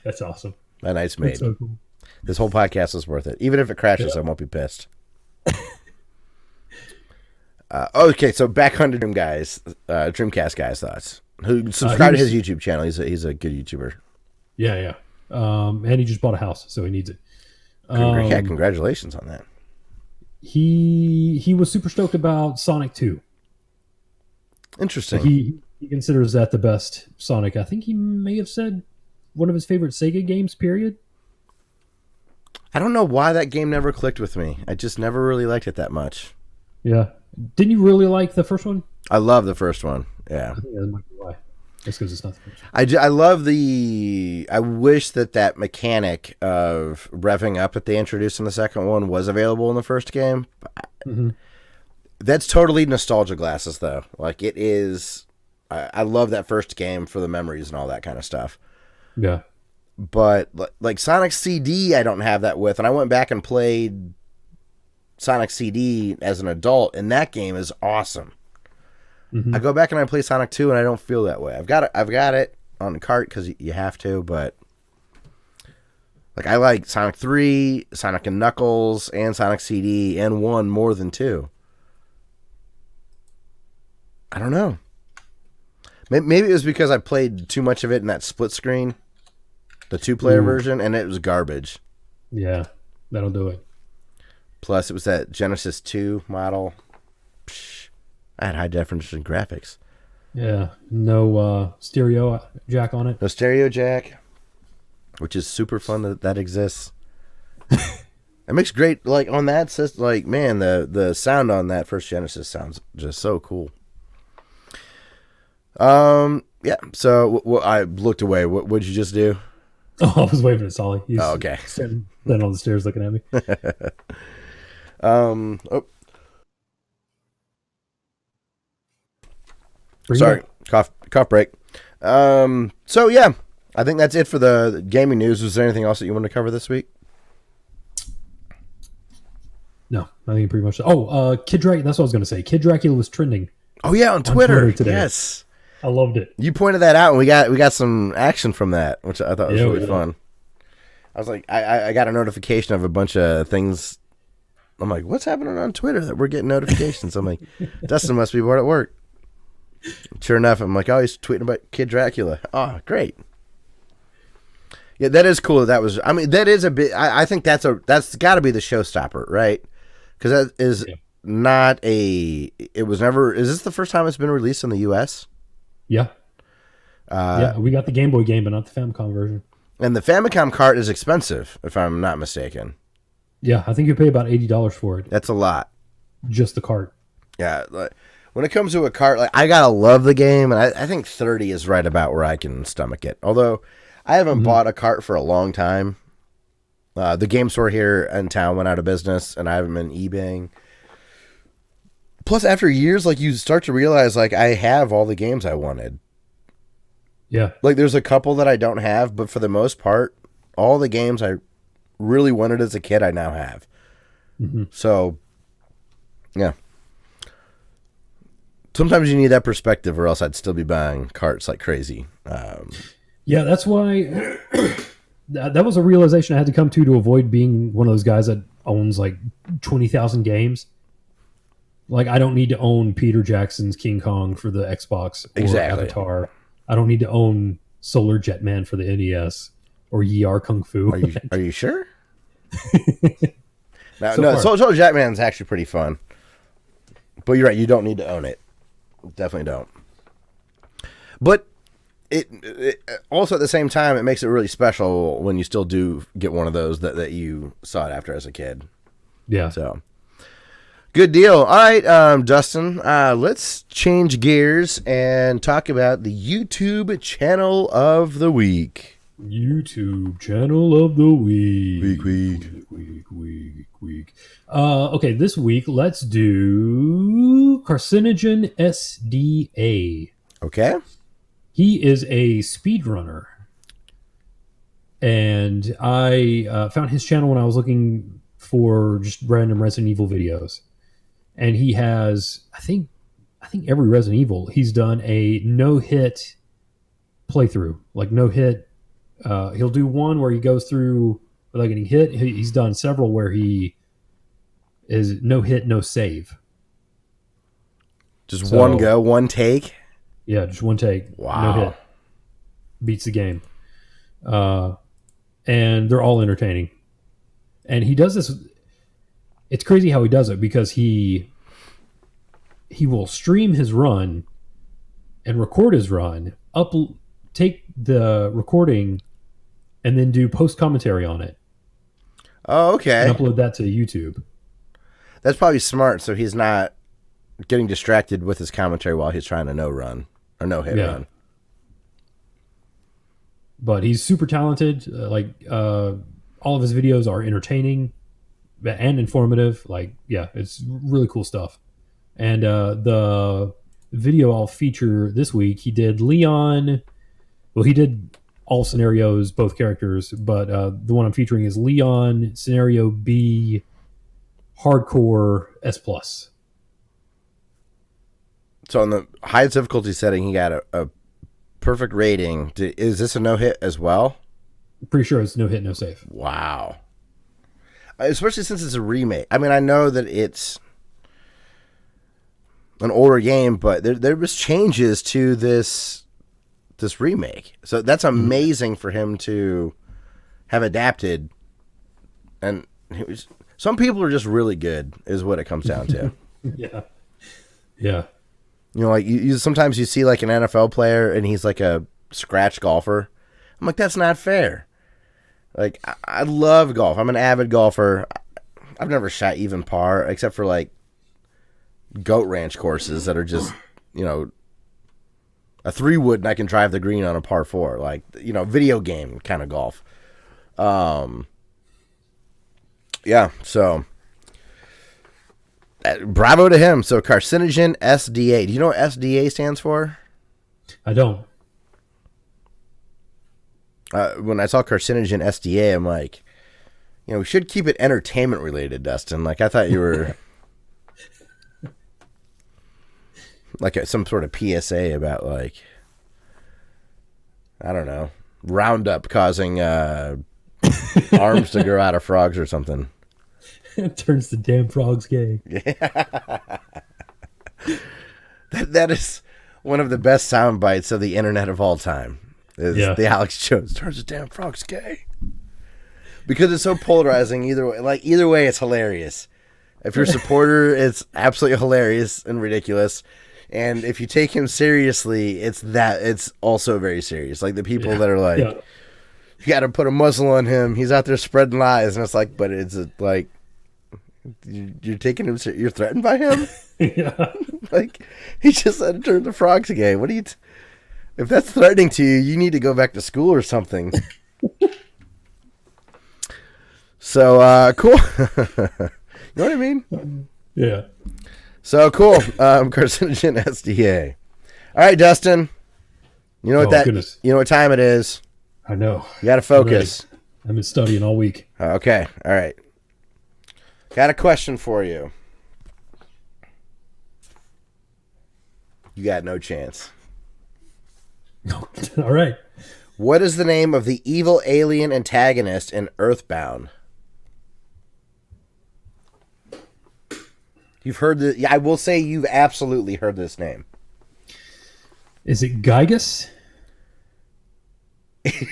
That's awesome. My night's That's made. so cool. This whole podcast is worth it. Even if it crashes, Yeah. I won't be pissed. Okay, so back on to Dreamcast guys thoughts. Who subscribe to his YouTube channel? He's a good YouTuber. Yeah. And he just bought a house, so he needs it. Yeah, congratulations on that. He was super stoked about Sonic 2. Interesting. He considers that the best Sonic. I think he may have said one of his favorite Sega games, period. I don't know why that game never clicked with me. I just never really liked it that much. Yeah. Didn't you really like the first one? I love the first one. Yeah. I think that might be why. That's because it's not the first one. I love the... I wish that mechanic of revving up that they introduced in the second one was available in the first game. Mm-hmm. That's totally nostalgia glasses, though. Like, it is... I love that first game for the memories and all that kind of stuff. Yeah. But, like, Sonic CD, I don't have that with. And I went back and played Sonic CD as an adult, and that game is awesome. Mm-hmm. I go back and I play Sonic 2, and I don't feel that way. I've got it on the cart because you have to, but... Like, I like Sonic 3, Sonic and Knuckles, and Sonic CD, and 1 more than 2. I don't know. Maybe it was because I played too much of it in that split screen, the 2-player version, and it was garbage. Yeah, that'll do it. Plus, it was that Genesis 2 model. Psh, I had high definition graphics. Yeah, no stereo jack on it. No stereo jack, which is super fun that exists. It makes great, like, on that system, like, man, the sound on that first Genesis sounds just so cool. Yeah, so I looked away. What'd you just do? Oh, I was waving at Solly. He's okay. Sitting on the stairs looking at me. Sorry, cough break. So yeah, I think that's it for the gaming news. Was there anything else that you wanted to cover this week? No, I think pretty much. Oh, Kid Dracula. That's what I was going to say. Kid Dracula was trending. Oh yeah, on Twitter today. Yes. I loved it. You pointed that out, and we got some action from that, which I thought was really fun. I was like, I got a notification of a bunch of things. I'm like, what's happening on Twitter that we're getting notifications? I'm like, Dustin must be bored at work. Sure enough, I'm like, oh, he's tweeting about Kid Dracula. Oh, great. Yeah, that is cool. That is a bit. I think that's got to be the showstopper, right? Because that is not a. It was never. Is this the first time it's been released in the U.S.? Yeah. Yeah, we got the Game Boy game, but not the Famicom version. And the Famicom cart is expensive, if I'm not mistaken. Yeah, I think you pay about $80 for it. That's a lot. Just the cart. Yeah, like, when it comes to a cart, like, I gotta love the game, and I think 30 is right about where I can stomach it. Although I haven't bought a cart for a long time. The game store here in town went out of business, and I haven't been eBaying. Plus, after years, like, you start to realize, like, I have all the games I wanted. Yeah. Like, there's a couple that I don't have, but for the most part, all the games I really wanted as a kid, I now have. Mm-hmm. So, yeah. Sometimes you need that perspective, or else I'd still be buying carts like crazy. Yeah, that's why that was a realization I had to come to avoid being one of those guys that owns like 20,000 games. Like, I don't need to own Peter Jackson's King Kong for the Xbox or Avatar. I don't need to own Solar Jetman for the NES or Yar Kung Fu. Are you sure? No, Solar Jetman's actually pretty fun. But you're right, you don't need to own it. Definitely don't. But it also, at the same time, it makes it really special when you still do get one of those that you sought after as a kid. Yeah. So, good deal. All right, Dustin, let's change gears and talk about the YouTube channel of the week. YouTube channel of the week. Week. Okay, this week, let's do Carcinogen SDA. Okay. He is a speedrunner. and I found his channel when I was looking for just random Resident Evil videos, and he has I think every Resident Evil he's done a no hit playthrough, like no hit. He'll do one where he goes through without getting hit. He's done several where he is no hit, no save. Just one go, one take? Yeah, just one take. Wow. No hit. Beats the game. And they're all entertaining. And he does this. It's crazy how he does it, because he will stream his run and record his run, take the recording, and then do post commentary on it. Oh, okay. And upload that to YouTube. That's probably smart, so he's not getting distracted with his commentary while he's trying to no hit run. But he's super talented. All of his videos are entertaining and informative. It's really cool stuff. And the video I'll feature this week, he did Leon. Well, he did all scenarios, both characters, but the one I'm featuring is Leon Scenario B Hardcore S+. So on the highest difficulty setting, he got a perfect rating. Is this a no-hit as well? Pretty sure it's no hit, no save. Wow. Especially since it's a remake. I mean, I know that it's an older game, but there was changes to this remake. So that's amazing for him to have adapted. And some people are just really good, is what it comes down to. Yeah. Yeah. You know, like you sometimes you see like an NFL player and he's like a scratch golfer. I'm like, that's not fair. Like, I love golf. I'm an avid golfer. I've never shot even par, except for like goat ranch courses that are just, you know, a 3-wood and I can drive the green on a par 4. Like, you know, video game kind of golf. Yeah, so bravo to him. So carcinogen SDA. Do you know what SDA stands for? I don't. When I saw carcinogen SDA, I'm like, you know, we should keep it entertainment related, Dustin. Like, I thought you were like some sort of PSA about, like, I don't know, Roundup causing arms to grow out of frogs or something. It turns the damn frogs gay. Yeah. That is one of the best sound bites of the internet of all time. Is the Alex Jones turns the damn frogs gay. Because it's so polarizing either way. Like, either way, it's hilarious. If you're a supporter, it's absolutely hilarious and ridiculous. And if you take him seriously, it's also very serious. Like the people that are like, you got to put a muzzle on him. He's out there spreading lies. And it's like, but it's like, you're taking him, you're threatened by him? Yeah. Like, he just said to turn the frogs gay. What do you... If that's threatening to you, you need to go back to school or something. So, cool. You know what I mean? Yeah. So, cool. Carcinogen SDA. All right, Dustin. You know Goodness. You know what time it is. I know. You got to focus. I've been studying all week. Okay. All right. Got a question for you. You got no chance. All right. What is the name of the evil alien antagonist in Earthbound? You've heard the... Yeah, I will say you've absolutely heard this name. Is it Gygus? It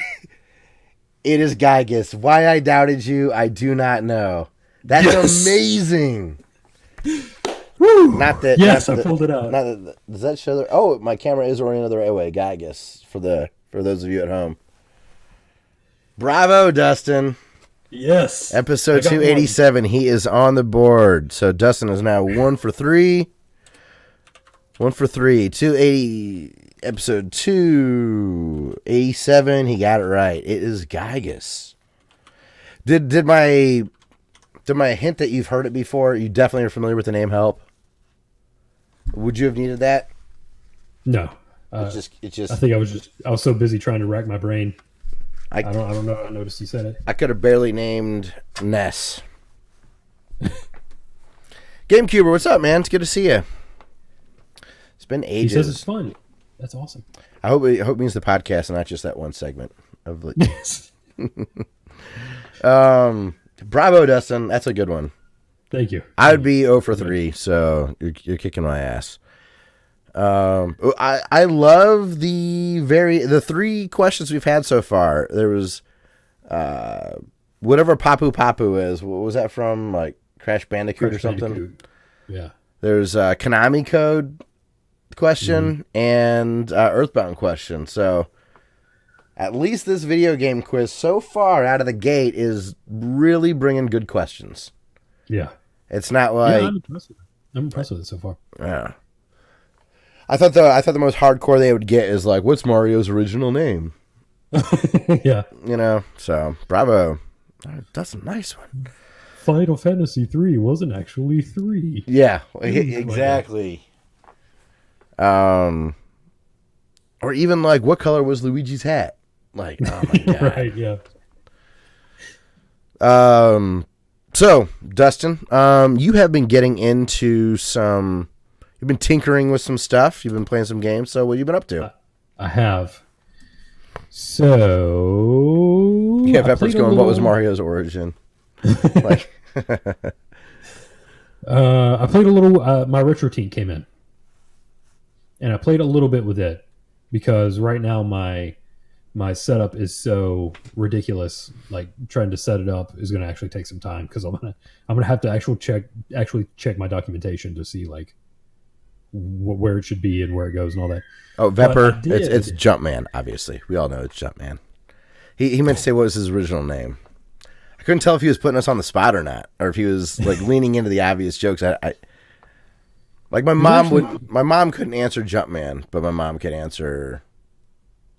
is Gygus. Why I doubted you, I do not know. That's amazing. Woo! Not that. Yes, not I pulled it out. Not that, does that show there? Oh, my camera is oriented the right way. Gygus for those of you at home. Bravo, Dustin. Yes. Episode 287. He is on the board. So Dustin is now 1 for 3. 1 for 3. 280. Episode 287. He got it right. It is Gygus. Did my hint that you've heard it before? You definitely are familiar with the name help. Would you have needed that? No. It just. I think I was so busy trying to rack my brain. I don't know. I noticed you said it. I could have barely named Ness. GameCuber, what's up, man? It's good to see you. It's been ages. He says it's fun. That's awesome. I hope it means the podcast and not just that one segment of the. Yes. Bravo, Dustin. That's a good one. Thank you. I would be 0 for 3, so you're kicking my ass. I love the 3 questions we've had so far. There was whatever Papu Papu is. What was that from? Like Crash Bandicoot or something? Bandicoot. Yeah. There's a Konami code question and Earthbound question. So at least this video game quiz so far out of the gate is really bringing good questions. Yeah. It's not like I'm impressed with it so far. Yeah. I thought the most hardcore they would get is like, what's Mario's original name? Yeah. You know, so bravo. That's a nice one. Final Fantasy 3 wasn't actually 3. Yeah, exactly. Or even like, what color was Luigi's hat? Like, oh my god. Right, yeah. So, Dustin, you have been getting into you've been tinkering with some stuff. You've been playing some games. So, what have you been up to? I have. So, yeah, Pepper's going, what was Mario's origin? Like, I played a little. My retro team came in, and I played a little bit with it because right now my setup is so ridiculous. Like trying to set it up is going to actually take some time because I'm gonna have to actually check my documentation to see like where it should be and where it goes and all that. Oh, Vepper, it's Jumpman. Obviously, we all know it's Jumpman. He meant to say what was his original name. I couldn't tell if he was putting us on the spot or not, or if he was like leaning into the obvious jokes. My mom couldn't answer Jumpman, but my mom could answer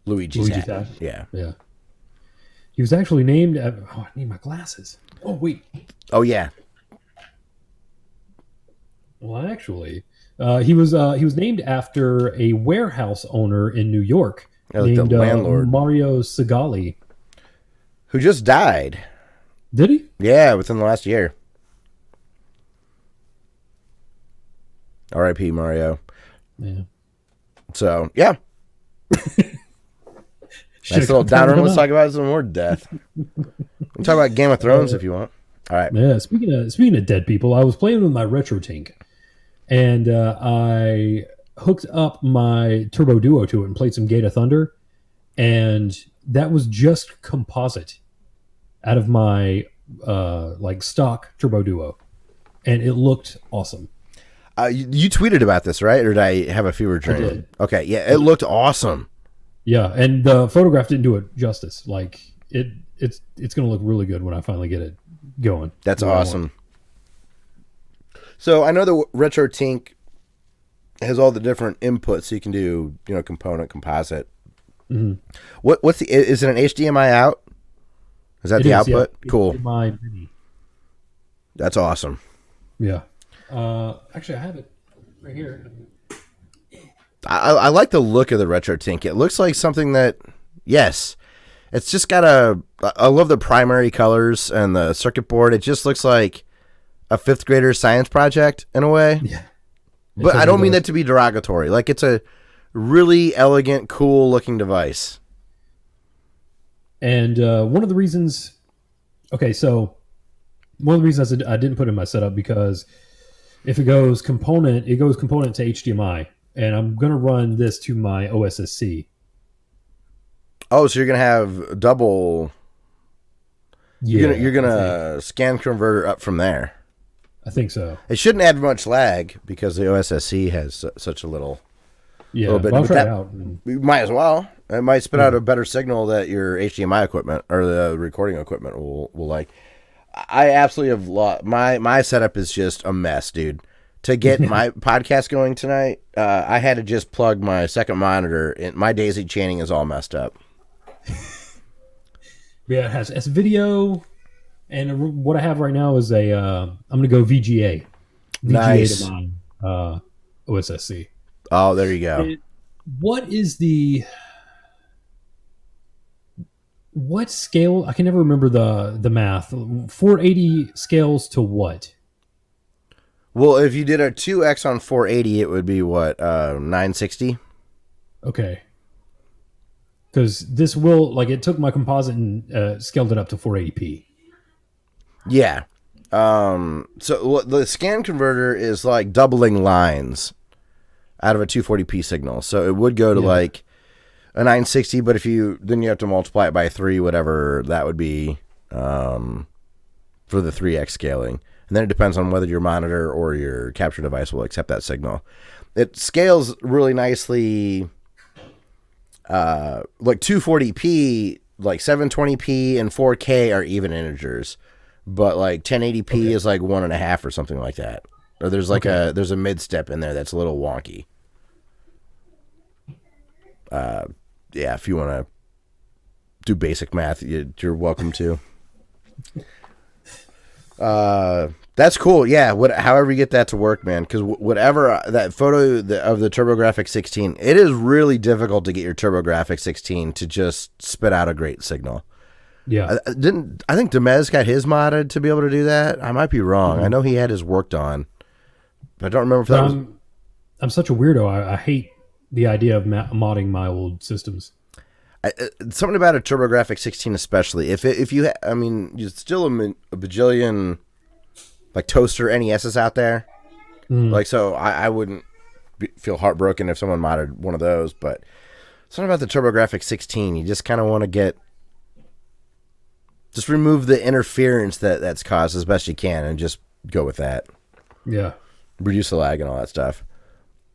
Luigi's hat. Yeah. He was actually named. I need my glasses. Oh wait. Oh yeah. Well, actually, he was named after a warehouse owner in New York named the landlord Mario Segali, who just died. Did he? Yeah, within the last year. R.I.P. Mario. Yeah. So, yeah. Nice little downer. Let's talk about some more death. We can talk about Game of Thrones if you want. All right. Yeah. Speaking of dead people, I was playing with my retro tink, and I hooked up my Turbo Duo to it and played some Gate of Thunder, and that was just composite out of my like stock Turbo Duo, and it looked awesome. You tweeted about this, right? Or did I have a fever dream? I did. Okay, yeah, it looked awesome. Yeah, and the photograph didn't do it justice. Like it's going to look really good when I finally get it going. That's awesome. So I know the Retro Tink has all the different inputs, so you can do component, composite. Mm-hmm. What's is it an HDMI out? Is that the output? Yeah. Cool. HDMI mini. That's awesome. Yeah. Actually, I have it right here. I like the look of the Retro Tink. It looks like something that, yes, it's just got I love the primary colors and the circuit board. It just looks like a 5th grader's science project in a way. Yeah. But I don't mean that to be derogatory. Like, it's a really elegant, cool looking device. And one of the reasons I didn't put it in my setup because if it goes component to HDMI, and I'm going to run this to my OSSC. Oh, so you're going to have double... Yeah, you're going to scan converter up from there. I think so. It shouldn't add much lag because the OSSC has such a little... Yeah, little bit. I'll try it out. You might as well. It might spit out a better signal that your HDMI equipment or the recording equipment will like. I absolutely have lost... My setup is just a mess, dude. To get my podcast going tonight, I had to just plug my second monitor, and my daisy chaining is all messed up. Yeah, it has video, and what I have right now is I'm going to go VGA. Nice. To my OSSC. Oh, there you go. What is the... What scale? I can never remember the math. 480 scales to what? Well, if you did a 2x on 480, it would be what, 960? Okay. Because this will, like, it took my composite and scaled it up to 480p. Yeah. So the scan converter is like doubling lines out of a 240p signal. So it would go to like a 960, but you have to multiply it by 3, whatever that would be, for the 3x scaling. And then it depends on whether your monitor or your capture device will accept that signal. It scales really nicely, like 240p, like 720p and 4K are even integers, but like 1080p is like 1.5 or something like that. Or there's like there's a mid step in there that's a little wonky. Yeah, if you want to do basic math, you're welcome to. That's cool. Yeah, however you get that to work, man. Because whatever that photo of the TurboGrafx 16, it is really difficult to get your TurboGrafx 16 to just spit out a great signal. Yeah, I think Demez got his modded to be able to do that? I might be wrong. I know he had his worked on, but I don't remember if that was. I'm such a weirdo. I hate the idea of modding my old systems. Something about a TurboGrafx 16, especially if you, you're still a bajillion like toaster NESs out there. Like, so I wouldn't feel heartbroken if someone modded one of those, but something about the TurboGrafx 16, you just kind of want to just remove the interference that's caused as best you can and just go with that. Yeah. Reduce the lag and all that stuff.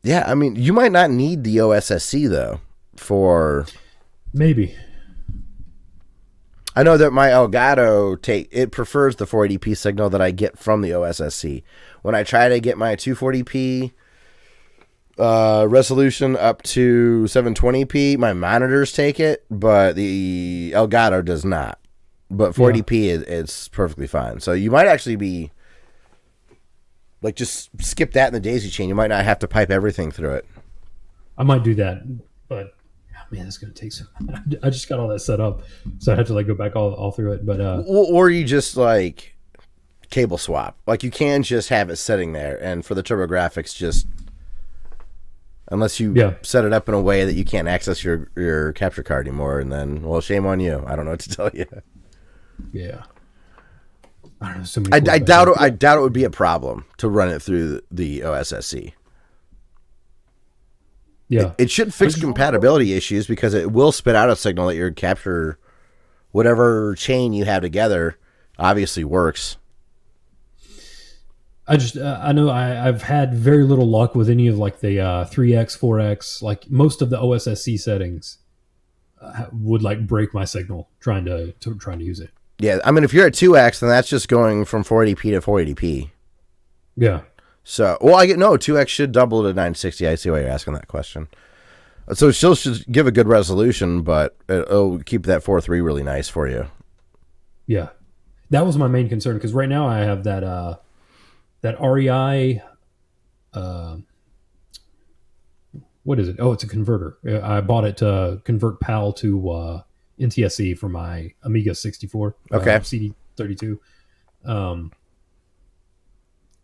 Yeah, you might not need the OSSC though for... Maybe. I know that my Elgato it prefers the 480p signal that I get from the OSSC. When I try to get my 240p resolution up to 720p, my monitors take it, but the Elgato does not. But 480p it's perfectly fine. So you might actually be like, just skip that in the daisy chain. You might not have to pipe everything through it. I might do that, but man, it's going to take some. I just got all that set up, so I have to like go back all through it. But or you just like cable swap. Like, you can just have it sitting there, and for the TurboGrafx, just unless you set it up in a way that you can't access your capture card anymore, and then, well, shame on you. I don't know what to tell you. Yeah. I don't know. So I doubt it would be a problem to run it through the OSSC. Yeah, it should fix compatibility issues because it will spit out a signal that your capture, whatever chain you have together, obviously works. I know I've had very little luck with any of like the 3x, 4x. Like, most of the OSSC settings would like break my signal trying to use it. Yeah, if you're at 2x, then that's just going from 480p to 480p. Yeah. So, well, 2x should double to 960. I see why you're asking that question. So it still should give a good resolution, but it'll keep that 4.3 really nice for you. Yeah. That was my main concern, because right now I have that REI, what is it? Oh, it's a converter. I bought it to convert PAL to NTSC for my Amiga 64. Okay. CD32.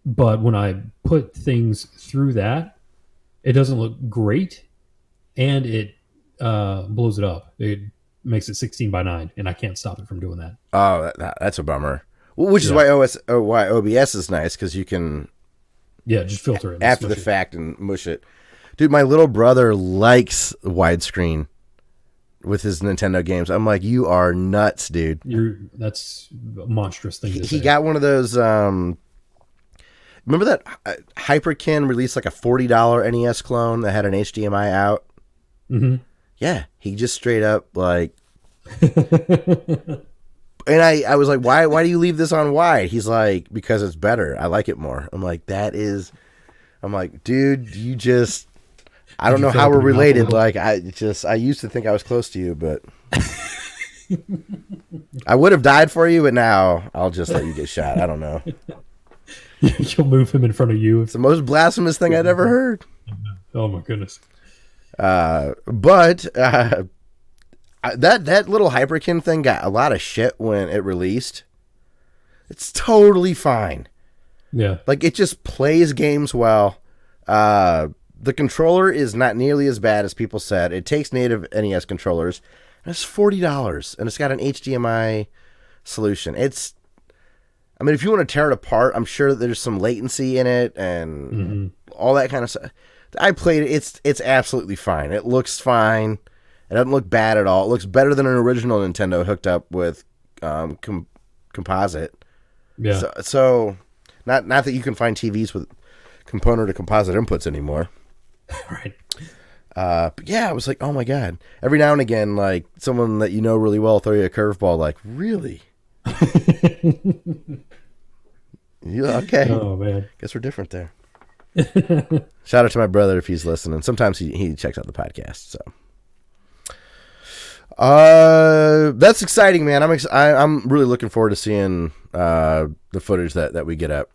But when I put things through that, it doesn't look great, and it blows it up. It makes it 16:9, and I can't stop it from doing that. Oh, that's a bummer. Which is why OBS is nice, because you can just filter it after the fact and mush it. Dude, my little brother likes widescreen with his Nintendo games. I'm like, you are nuts, dude. That's a monstrous thing to say. He got one of those. Remember that Hyperkin released like a $40 NES clone that had an HDMI out? Mm-hmm. Yeah, he just straight up like... And I was like, why do you leave this on wide? He's like, because it's better. I like it more. I'm like, dude, you just... I don't know how we're related. Like, I used to think I was close to you, but... I would have died for you, but now I'll just let you get shot. I don't know. You'll move him in front of you. It's the most blasphemous thing I'd ever heard. Oh my goodness. But that little Hyperkin thing got a lot of shit when it released. It's totally fine. Yeah. Like, it just plays games well. The controller is not nearly as bad as people said. It takes native NES controllers. And it's $40, and it's got an HDMI solution. I mean, if you want to tear it apart, I'm sure that there's some latency in it and all that kind of stuff. I played it. It's absolutely fine. It looks fine. It doesn't look bad at all. It looks better than an original Nintendo hooked up with composite. Yeah. So not that you can find TVs with component to composite inputs anymore. Right. But yeah, I was like, oh my God. Every now and again, like, someone that you know really well throw you a curveball, like, really? Yeah, okay. Oh, man. Guess we're different there. Shout out to my brother if he's listening. Sometimes he checks out the podcast, so. That's exciting, man. I'm really looking forward to seeing the footage that we get up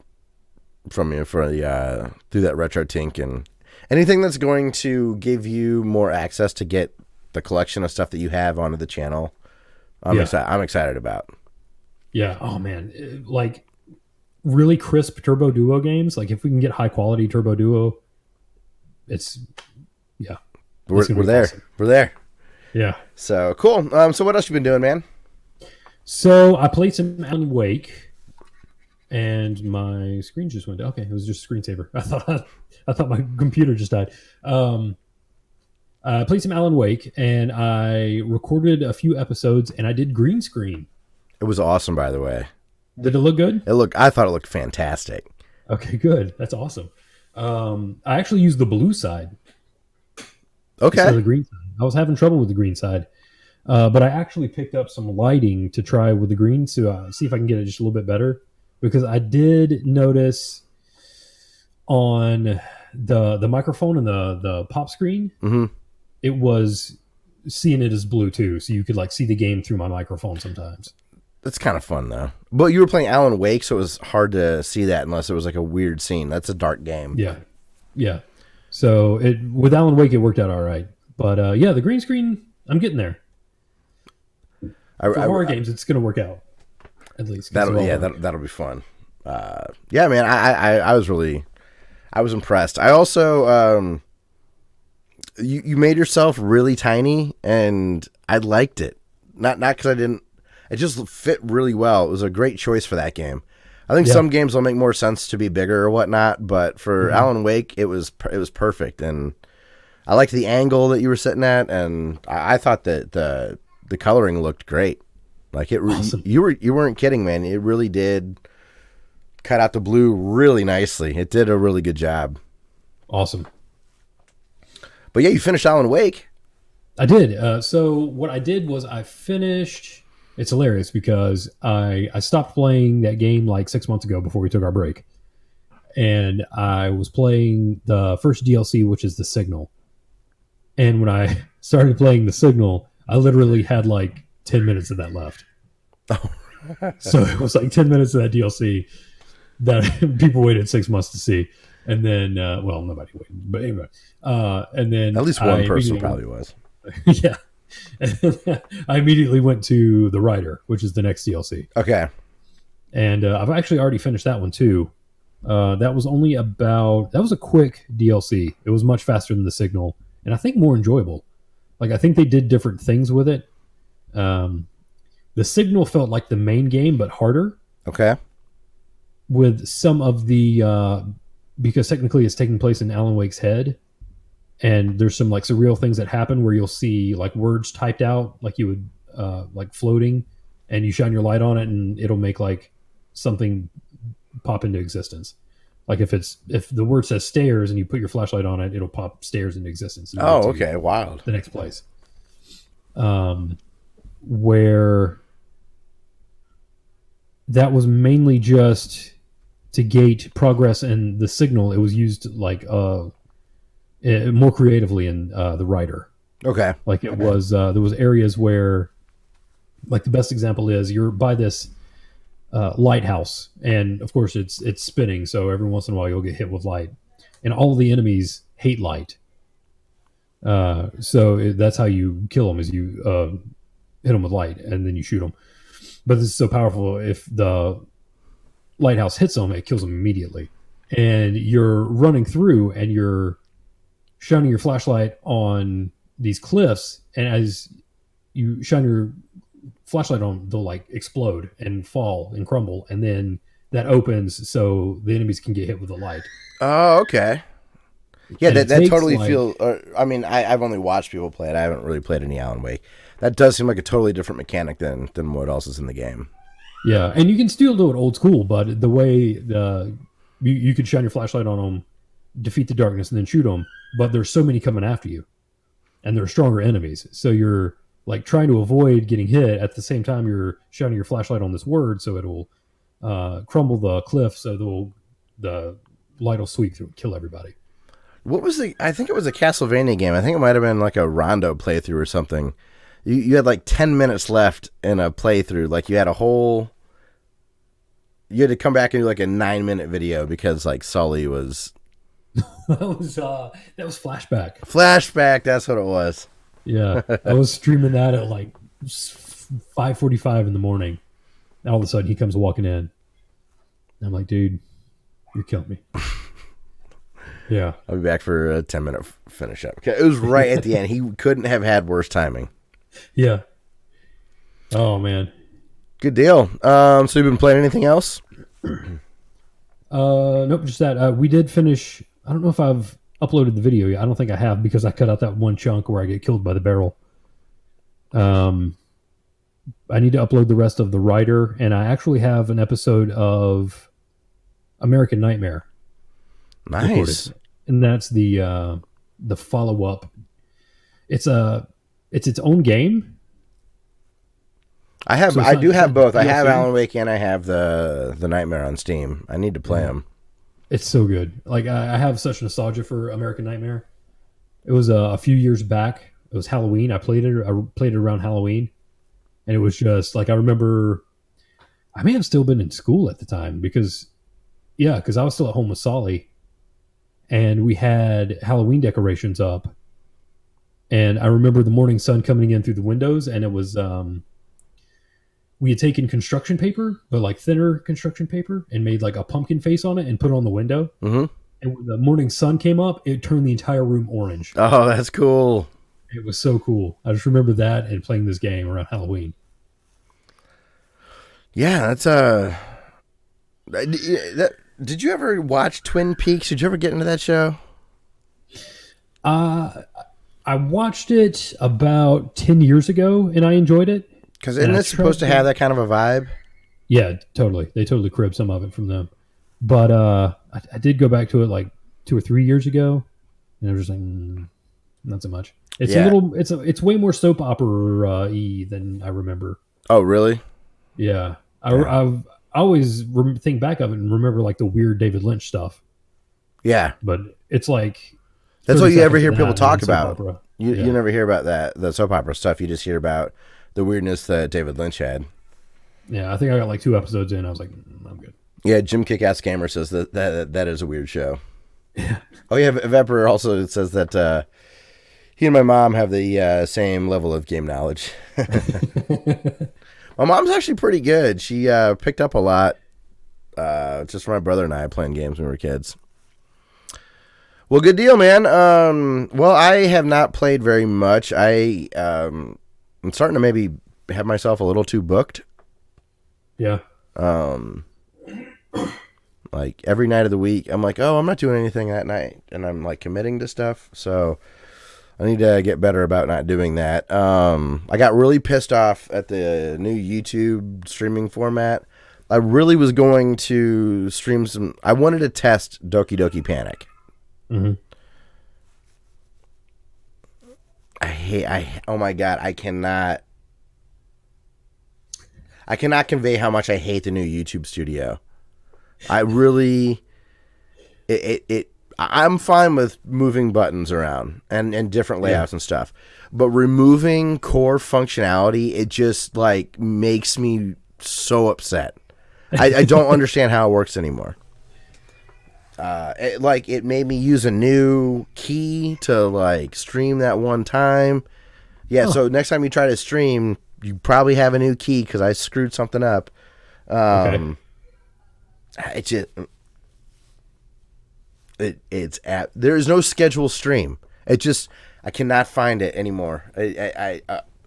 from you through that Retro Tink, and anything that's going to give you more access to get the collection of stuff that you have onto the channel. I'm excited about. Yeah. Oh man, like really crisp Turbo Duo games. Like if we can get high quality Turbo Duo, we're there. Awesome. We're there. Yeah. So cool. So what else you been doing, man? So I played some Alan Wake, and my screen just went. Okay, it was just a screensaver. I thought my computer just died. I played some Alan Wake, and I recorded a few episodes, and I did green screen. It was awesome, by the way. Did it look good? I thought it looked fantastic. Okay, good. That's awesome. I actually used the blue side. Okay. Instead of the green side. I was having trouble with the green side, but I actually picked up some lighting to try with the green to see if I can get it just a little bit better. Because I did notice on the microphone and the pop screen, it was seeing it as blue too, so you could like see the game through my microphone sometimes. That's kind of fun though. But you were playing Alan Wake, so it was hard to see that unless it was like a weird scene. That's a dark game. Yeah. So with Alan Wake, it worked out all right. But the green screen, I'm getting there. For horror games, it's going to work out. At least that'll be fun. Yeah, man, I was impressed. I also you made yourself really tiny, and I liked it. Not because I didn't. It just fit really well. It was a great choice for that game. I think some games will make more sense to be bigger or whatnot, but for Alan Wake, it was perfect, and I liked the angle that you were sitting at, and I thought that the coloring looked great. Like awesome. You weren't kidding, man. It really did cut out the blue really nicely. It did a really good job. Awesome. But yeah, you finished Alan Wake. I did. So what I did was I finished. It's hilarious because I stopped playing that game like 6 months ago before we took our break, and I was playing the first DLC, which is The Signal. And when I started playing The Signal, I literally had like 10 minutes of that left. So it was like 10 minutes of that DLC that people waited 6 months to see. And then, nobody waited. But anyway. And then at least one person probably was. Yeah. And I immediately went to The Rider, which is the next DLC. Okay. And I've actually already finished that one too. That was a quick DLC. It was much faster than The Signal, and I think more enjoyable. Like, I think they did different things with it. The Signal felt like the main game, but harder. Okay. With some of the, because technically it's taking place in Alan Wake's head, and there's some like surreal things that happen where you'll see like words typed out, like you would, like floating, and you shine your light on it, and it'll make like something pop into existence. Like if the word says stairs and you put your flashlight on it, it'll pop stairs into existence. Oh, okay. Wild. The next place. Where that was mainly just to gate progress in The Signal. It was used like more creatively in The Rider. Okay. Like it was there was areas where, like the best example is you're by this lighthouse, and of course it's spinning, so every once in a while you'll get hit with light, and all of the enemies hate light. So that's how you kill them, is you hit them with light, and then you shoot them. But this is so powerful. If the lighthouse hits them, it kills them immediately. And you're running through, and you're shining your flashlight on these cliffs, and as you shine your flashlight on them, they'll like explode and fall and crumble, and then that opens so the enemies can get hit with the light. Oh, okay. Yeah, And that totally feels. I mean, I've only watched people play it. I haven't really played any Alan Wake. That does seem like a totally different mechanic than what else is in the game. Yeah, and you can still do it old school, but the way you could shine your flashlight on them, defeat the darkness, and then shoot them. But there's so many coming after you, and they're stronger enemies. So you're like trying to avoid getting hit at the same time you're shining your flashlight on this word, so it'll crumble the cliff, so the light will sweep through and kill everybody. What was I think it was a Castlevania game. I think it might have been like a Rondo playthrough or something. You had like 10 minutes left in a playthrough. Like you had to come back and do like a 9-minute video because like Sully was. that was flashback. Flashback, that's what it was. Yeah, I was streaming that at like 5:45 in the morning. And all of a sudden, he comes walking in. And I'm like, dude, you're killing me. Yeah. I'll be back for a 10-minute finish up. Okay, it was right at the end. He couldn't have had worse timing. Yeah. Oh, man. Good deal. So you've been playing anything else? Nope, just that. We did finish. I don't know if I've uploaded the video yet. I don't think I have because I cut out that one chunk where I get killed by the barrel. I need to upload the rest of The Rider, and I actually have an episode of American Nightmare. Nice. Recorded. And that's the follow-up. It's its own game. I do have both. I have Alan Wake and I have the Nightmare on Steam. I need to play them. It's so good. Like I have such nostalgia for American Nightmare. It was a few years back. It was Halloween. I played it around Halloween, and it was just like I remember. I may have still been in school at the time because I was still at home with Solly, and we had Halloween decorations up. And I remember the morning sun coming in through the windows, and it was we had taken construction paper, but like thinner construction paper, and made like a pumpkin face on it and put it on the window. Mm-hmm. And when the morning sun came up, it turned the entire room orange. Oh, that's cool. It was so cool. I just remember that and playing this game around Halloween. Yeah, that's did you ever watch Twin Peaks? Did you ever get into that show? I watched it about 10 years ago, and I enjoyed it. Because isn't it supposed to have that kind of a vibe? Yeah, totally. They totally cribbed some of it from them. But I did go back to it like 2 or 3 years ago, and I was just like, not so much. It's it's way more soap opera-y than I remember. Oh, really? Yeah. I always think back of it and remember like the weird David Lynch stuff. Yeah. But it's like... That's what you ever hear people talk about. You Yeah. never hear about the soap opera stuff. You just hear about the weirdness that David Lynch had. Yeah, I think I got like 2 episodes in. I was like, I'm good. Yeah, Jim Kickass Gamer says that is a weird show. Yeah. Oh yeah, Vepper also says that he and my mom have the same level of game knowledge. My mom's actually pretty good. She picked up a lot just from my brother and I playing games when we were kids. Well, good deal, man. Well, I have not played very much. I'm starting to maybe have myself a little too booked. Yeah. Like every night of the week, I'm like, oh, I'm not doing anything that night, and I'm like committing to stuff. So I need to get better about not doing that. I got really pissed off at the new YouTube streaming format. I really was going to stream some. I wanted to test Doki Doki Panic. Mm-hmm. Oh my God, I cannot convey how much I hate the new YouTube studio. I really, I'm fine with moving buttons around and different layouts and stuff, but removing core functionality, it just like makes me so upset. I don't understand how it works anymore. It made me use a new key to like stream that one time. Yeah, So next time you try to stream, you probably have a new key because I screwed something up. Okay. There is no scheduled stream. I cannot find it anymore.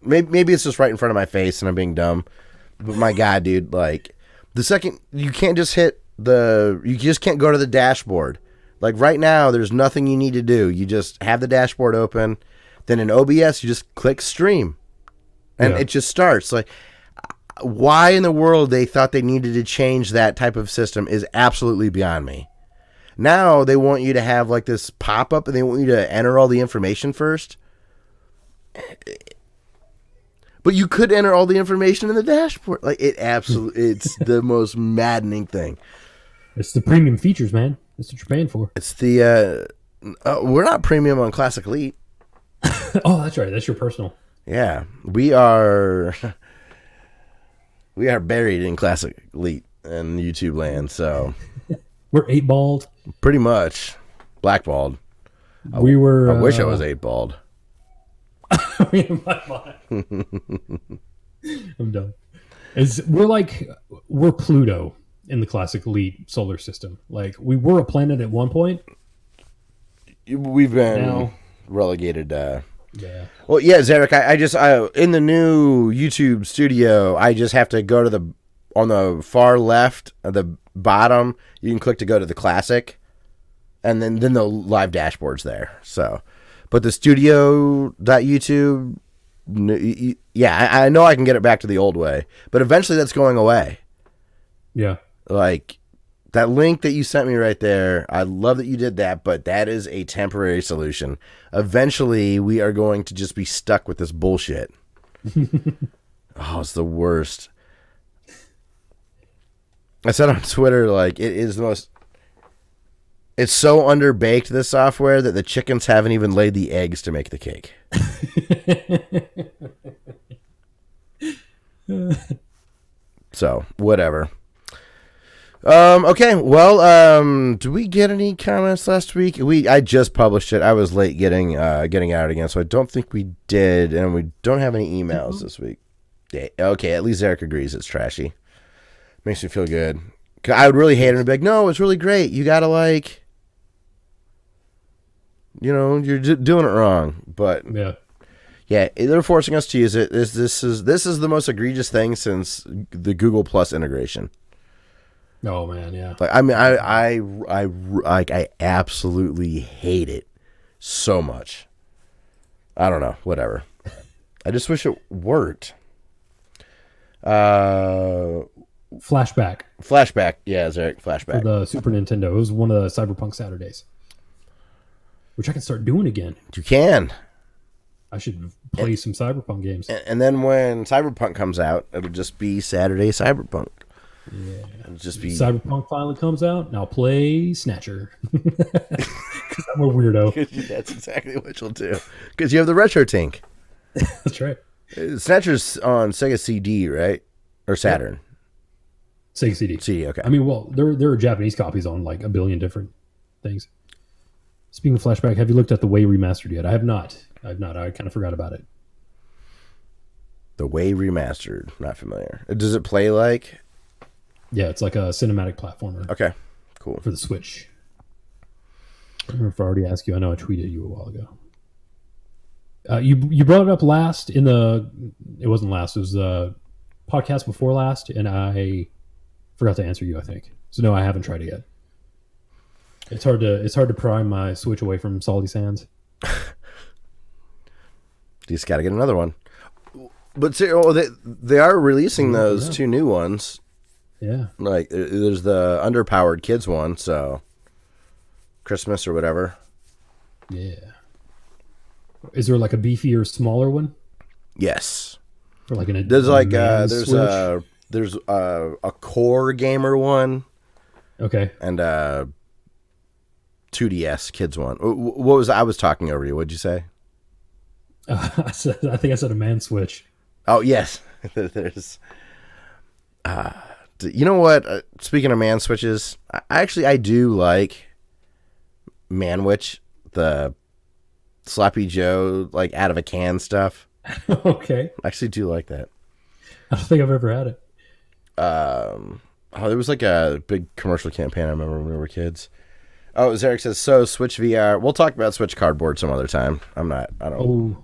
Maybe it's just right in front of my face and I'm being dumb. But my God, dude, like the second you can't just you just can't go to the dashboard. Like right now, there's nothing you need to do. You just have the dashboard open. Then in OBS, you just click stream, and it just starts. Like, why in the world they thought they needed to change that type of system is absolutely beyond me. Now they want you to have like this pop up, and they want you to enter all the information first. But you could enter all the information in the dashboard. Like it's the most maddening thing. It's the premium features, man. That's what you're paying for. It's the we're not premium on Classic Elite. Oh, that's right. That's your personal. Yeah, we are buried in Classic Elite and YouTube land. So we're 8-balled. Pretty much blackballed. I wish I was 8-balled. I'm done. We're Pluto in the Classic Elite solar system. Like we were a planet at one point. We've been relegated. Yeah. Well, yeah, Zarek. I in the new YouTube studio, I just have to go to on the far left at the bottom. You can click to go to the classic, and then the live dashboard's there. So, but the studio.youtube, yeah, I know I can get it back to the old way, but eventually that's going away. Yeah. Like that link that you sent me right there, I love that you did that, but that is a temporary solution. Eventually, we are going to just be stuck with this bullshit. Oh, it's the worst. I said on Twitter, like, it's so underbaked, this software, that the chickens haven't even laid the eggs to make the cake. So, whatever. Okay, well, did we get any comments last week? I just published it. I was late getting out again, so I don't think we did, and we don't have any emails this week. Yeah, okay, at least Eric agrees it's trashy. Makes me feel good. I would really hate him to be like, no, it's really great. You gotta you're doing it wrong. But yeah, they're forcing us to use it. This is the most egregious thing since the Google Plus integration. Oh man, yeah. Like, I mean, I absolutely hate it so much. I don't know, whatever. I just wish it worked. Flashback, yeah, Zarek, Flashback. For the Super Nintendo. It was one of the Cyberpunk Saturdays, which I can start doing again. You can. I should play some Cyberpunk games. And then when Cyberpunk comes out, it'll just be Saturday Cyberpunk. Yeah. It'll just be Cyberpunk finally comes out, and I'll play Snatcher. Because I'm a weirdo. That's exactly what you'll do. Because you have the Retro Tink. That's right. Snatcher's on Sega CD, right? Or Saturn? Sega CD. CD, okay. I mean, well, there are Japanese copies on like a billion different things. Speaking of Flashback, have you looked at the Way Remastered yet? I have not. I kind of forgot about it. The Way Remastered. Not familiar. Does it play like? Yeah, it's like a cinematic platformer. Okay, cool. For the Switch. I don't remember if I already asked you. I know I tweeted you a while ago. You brought it up last in the... It wasn't last. It was the podcast before last, and I forgot to answer you, I think. So no, I haven't tried it yet. It's hard to pry my Switch away from salty sands. You just got to get another one. But they are releasing those two new ones. Yeah. Like, there's the underpowered kids one, so Christmas or whatever. Yeah. Is there like a beefier, smaller one? Yes. Or like there's a core gamer one. Okay. And 2DS kids one. What was I was talking over you? What'd you say? I think I said a man Switch. Oh yes. There's. You know what? Speaking of man switches, I do like Manwich, the Sloppy Joe, like out of a can stuff. Okay. I actually do like that. I don't think I've ever had it. There was like a big commercial campaign I remember when we were kids. Oh, Zarek says, so Switch VR. We'll talk about Switch Cardboard some other time. I'm not. Oh,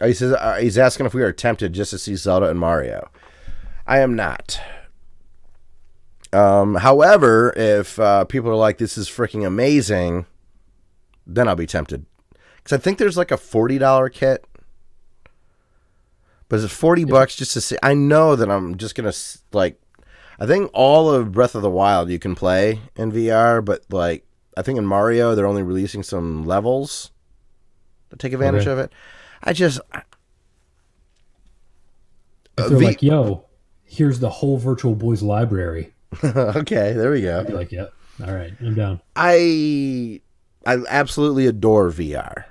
he says he's asking if we are tempted just to see Zelda and Mario. I am not. However, if people are like, this is freaking amazing, then I'll be tempted. Because I think there's like a $40 kit. But it's $40 just to see. I know that I'm just going to, like, I think all of Breath of the Wild you can play in VR, but, like, I think in Mario they're only releasing some levels to take advantage of it. If they're like, yo, here's the whole Virtual Boys library. Okay, there we go. I'd be like, yeah, all right, I'm down. I absolutely adore VR.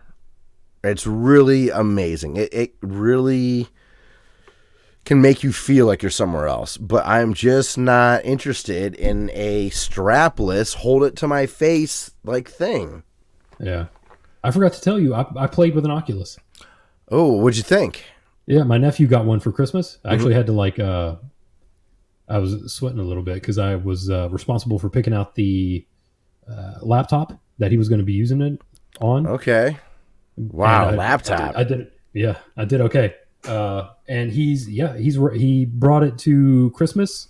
It's really amazing. It really can make you feel like you're somewhere else, but I'm just not interested in a strapless, hold it to my face like thing. Yeah. I forgot to tell you, I played with an Oculus. Oh, what'd you think? Yeah, my nephew got one for Christmas. I actually had to I was sweating a little bit because I was responsible for picking out the laptop that he was going to be using it on. Okay. Wow, laptop. I did. Yeah, I did okay. And he brought it to Christmas,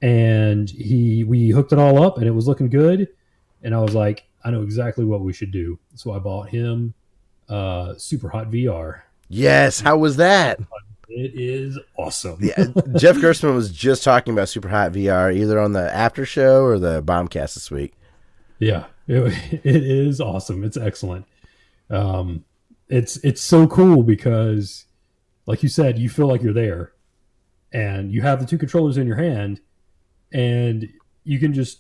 and we hooked it all up, and it was looking good. And I was like, I know exactly what we should do. So I bought him Super Hot VR. Yes, how was that? It is awesome. Yeah, Jeff Gerstmann was just talking about Super Hot VR either on the after show or the Bombcast this week. Yeah, it is awesome. It's excellent. It's so cool because, like you said, you feel like you're there, and you have the two controllers in your hand, and you can just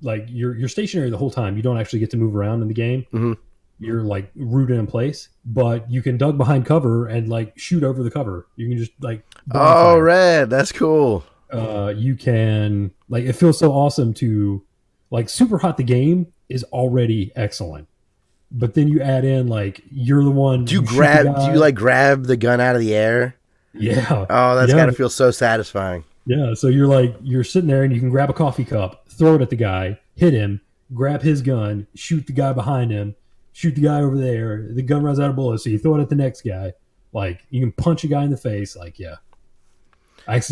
like you're stationary the whole time. You don't actually get to move around in the game. Mm-hmm. You're like rooted in place, but you can duck behind cover and like shoot over the cover. You can just like red, that's cool. You can like, it feels so awesome to like Super Hot. The game is already excellent, but then you add in like you're the one. Do you like grab the gun out of the air? Yeah. Oh, that's gotta feel so satisfying. Yeah. So you're sitting there and you can grab a coffee cup, throw it at the guy, hit him, grab his gun, shoot the guy behind him, shoot the guy over there. The gun runs out of bullets, so you throw it at the next guy. Like, you can punch a guy in the face. Like, yeah. I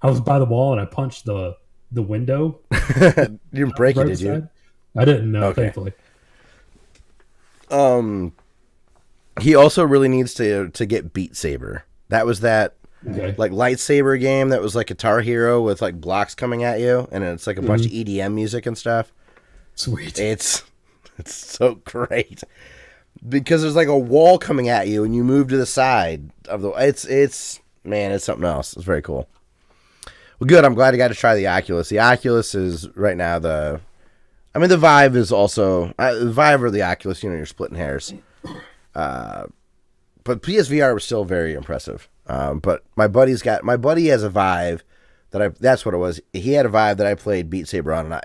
was by the wall and I punched the window. You didn't break it, did you? I didn't know, thankfully. He also really needs to get Beat Saber. That was that like lightsaber game that was like Guitar Hero with like blocks coming at you, and it's like a bunch of EDM music and stuff. Sweet. It's so great because there's like a wall coming at you and you move to the side of the it's something else. It's very cool. Well, good. I'm glad I got to try the Oculus. The Oculus is right now the Vive is also the Vive or the Oculus, you're splitting hairs. But PSVR was still very impressive. But my buddy has a Vive that's what it was. He had a Vive that I played Beat Saber on, and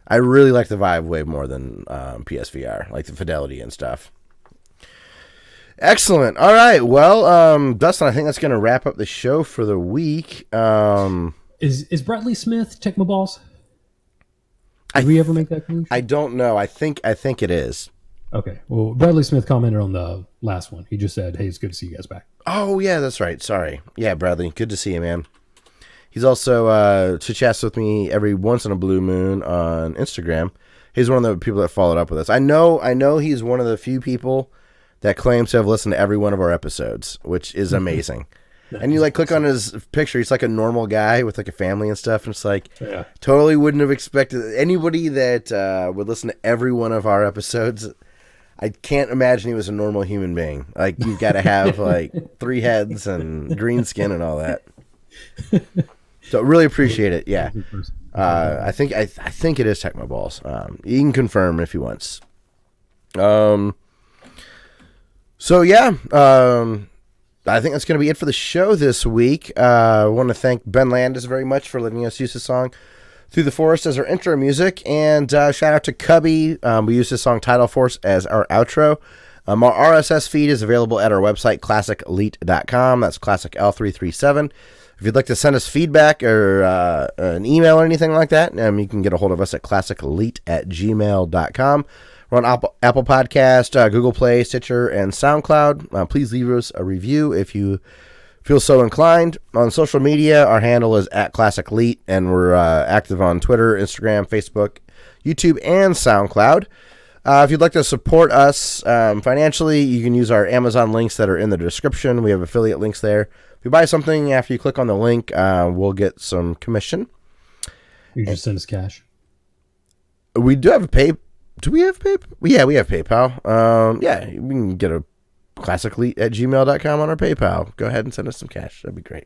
I really like the Vive way more than PSVR, like the fidelity and stuff. Excellent. All right. Well, Dustin, I think that's going to wrap up the show for the week. Is Bradley Smith Tecmo Boss? Did we ever make that conclusion? I don't know. I think it is. Okay. Well, Bradley Smith commented on the last one. He just said, "Hey, it's good to see you guys back." Oh yeah, that's right. Sorry. Yeah, Bradley, good to see you, man. He's also chit-chats with me every once in a blue moon on Instagram. He's one of the people that followed up with us. I know he's one of the few people that claims to have listened to every one of our episodes, which is amazing. And you like click on his picture, he's like a normal guy with like a family and stuff, and it's like totally wouldn't have expected anybody that would listen to every one of our episodes. I can't imagine he was a normal human being. Like, you've got to have like 3 heads and green skin and all that. So really appreciate it. Yeah. I think it is Tecmo Balls. You can confirm if he wants. So yeah, I think that's going to be it for the show this week. I want to thank Ben Landis very much for letting us use his song Through the Forest as our intro music, and shout out to Cubby. We used his song Tidal Force as our outro. Our RSS feed is available at our website, classicelite.com. That's classic L337. If you'd like to send us feedback or an email or anything like that, you can get a hold of us at classicelite@gmail.com. We're on Apple Podcast, Google Play, Stitcher, and SoundCloud. Please leave us a review if you feel so inclined. On social media, our handle is at classicelite, and we're active on Twitter, Instagram, Facebook, YouTube, and SoundCloud. If you'd like to support us financially, you can use our Amazon links that are in the description. We have affiliate links there. If you buy something, after you click on the link, we'll get some commission. You just send us cash. We do have a Do we have PayPal? Yeah, we have PayPal. Yeah, we can get a classicelite@gmail.com on our PayPal. Go ahead and send us some cash. That'd be great.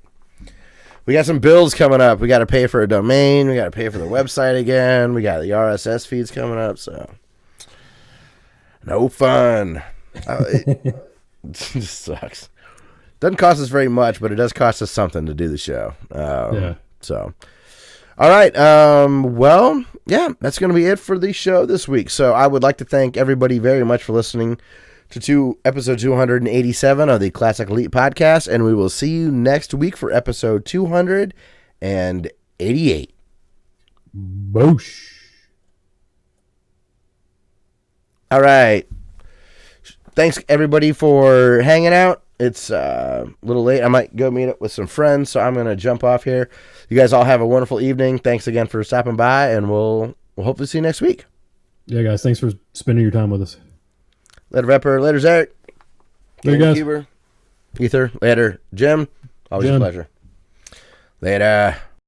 We got some bills coming up. We got to pay for a domain. We got to pay for the website again. We got the RSS feeds coming up. So, no fun. It just sucks. Doesn't cost us very much, but it does cost us something to do the show. Yeah. So, all right. Well, yeah, that's going to be it for the show this week. So I would like to thank everybody very much for listening to episode 287 of the Classic Elite Podcast, and we will see you next week for episode 288. Boosh. All right. Thanks, everybody, for hanging out. It's a little late. I might go meet up with some friends, so I'm going to jump off here. You guys all have a wonderful evening. Thanks again for stopping by, and we'll hopefully see you next week. Yeah, guys. Thanks for spending your time with us. Later, Ripper. Later, Zarek. Later, guys. Cuber. Ether. Later, Jim. Always a pleasure. Later.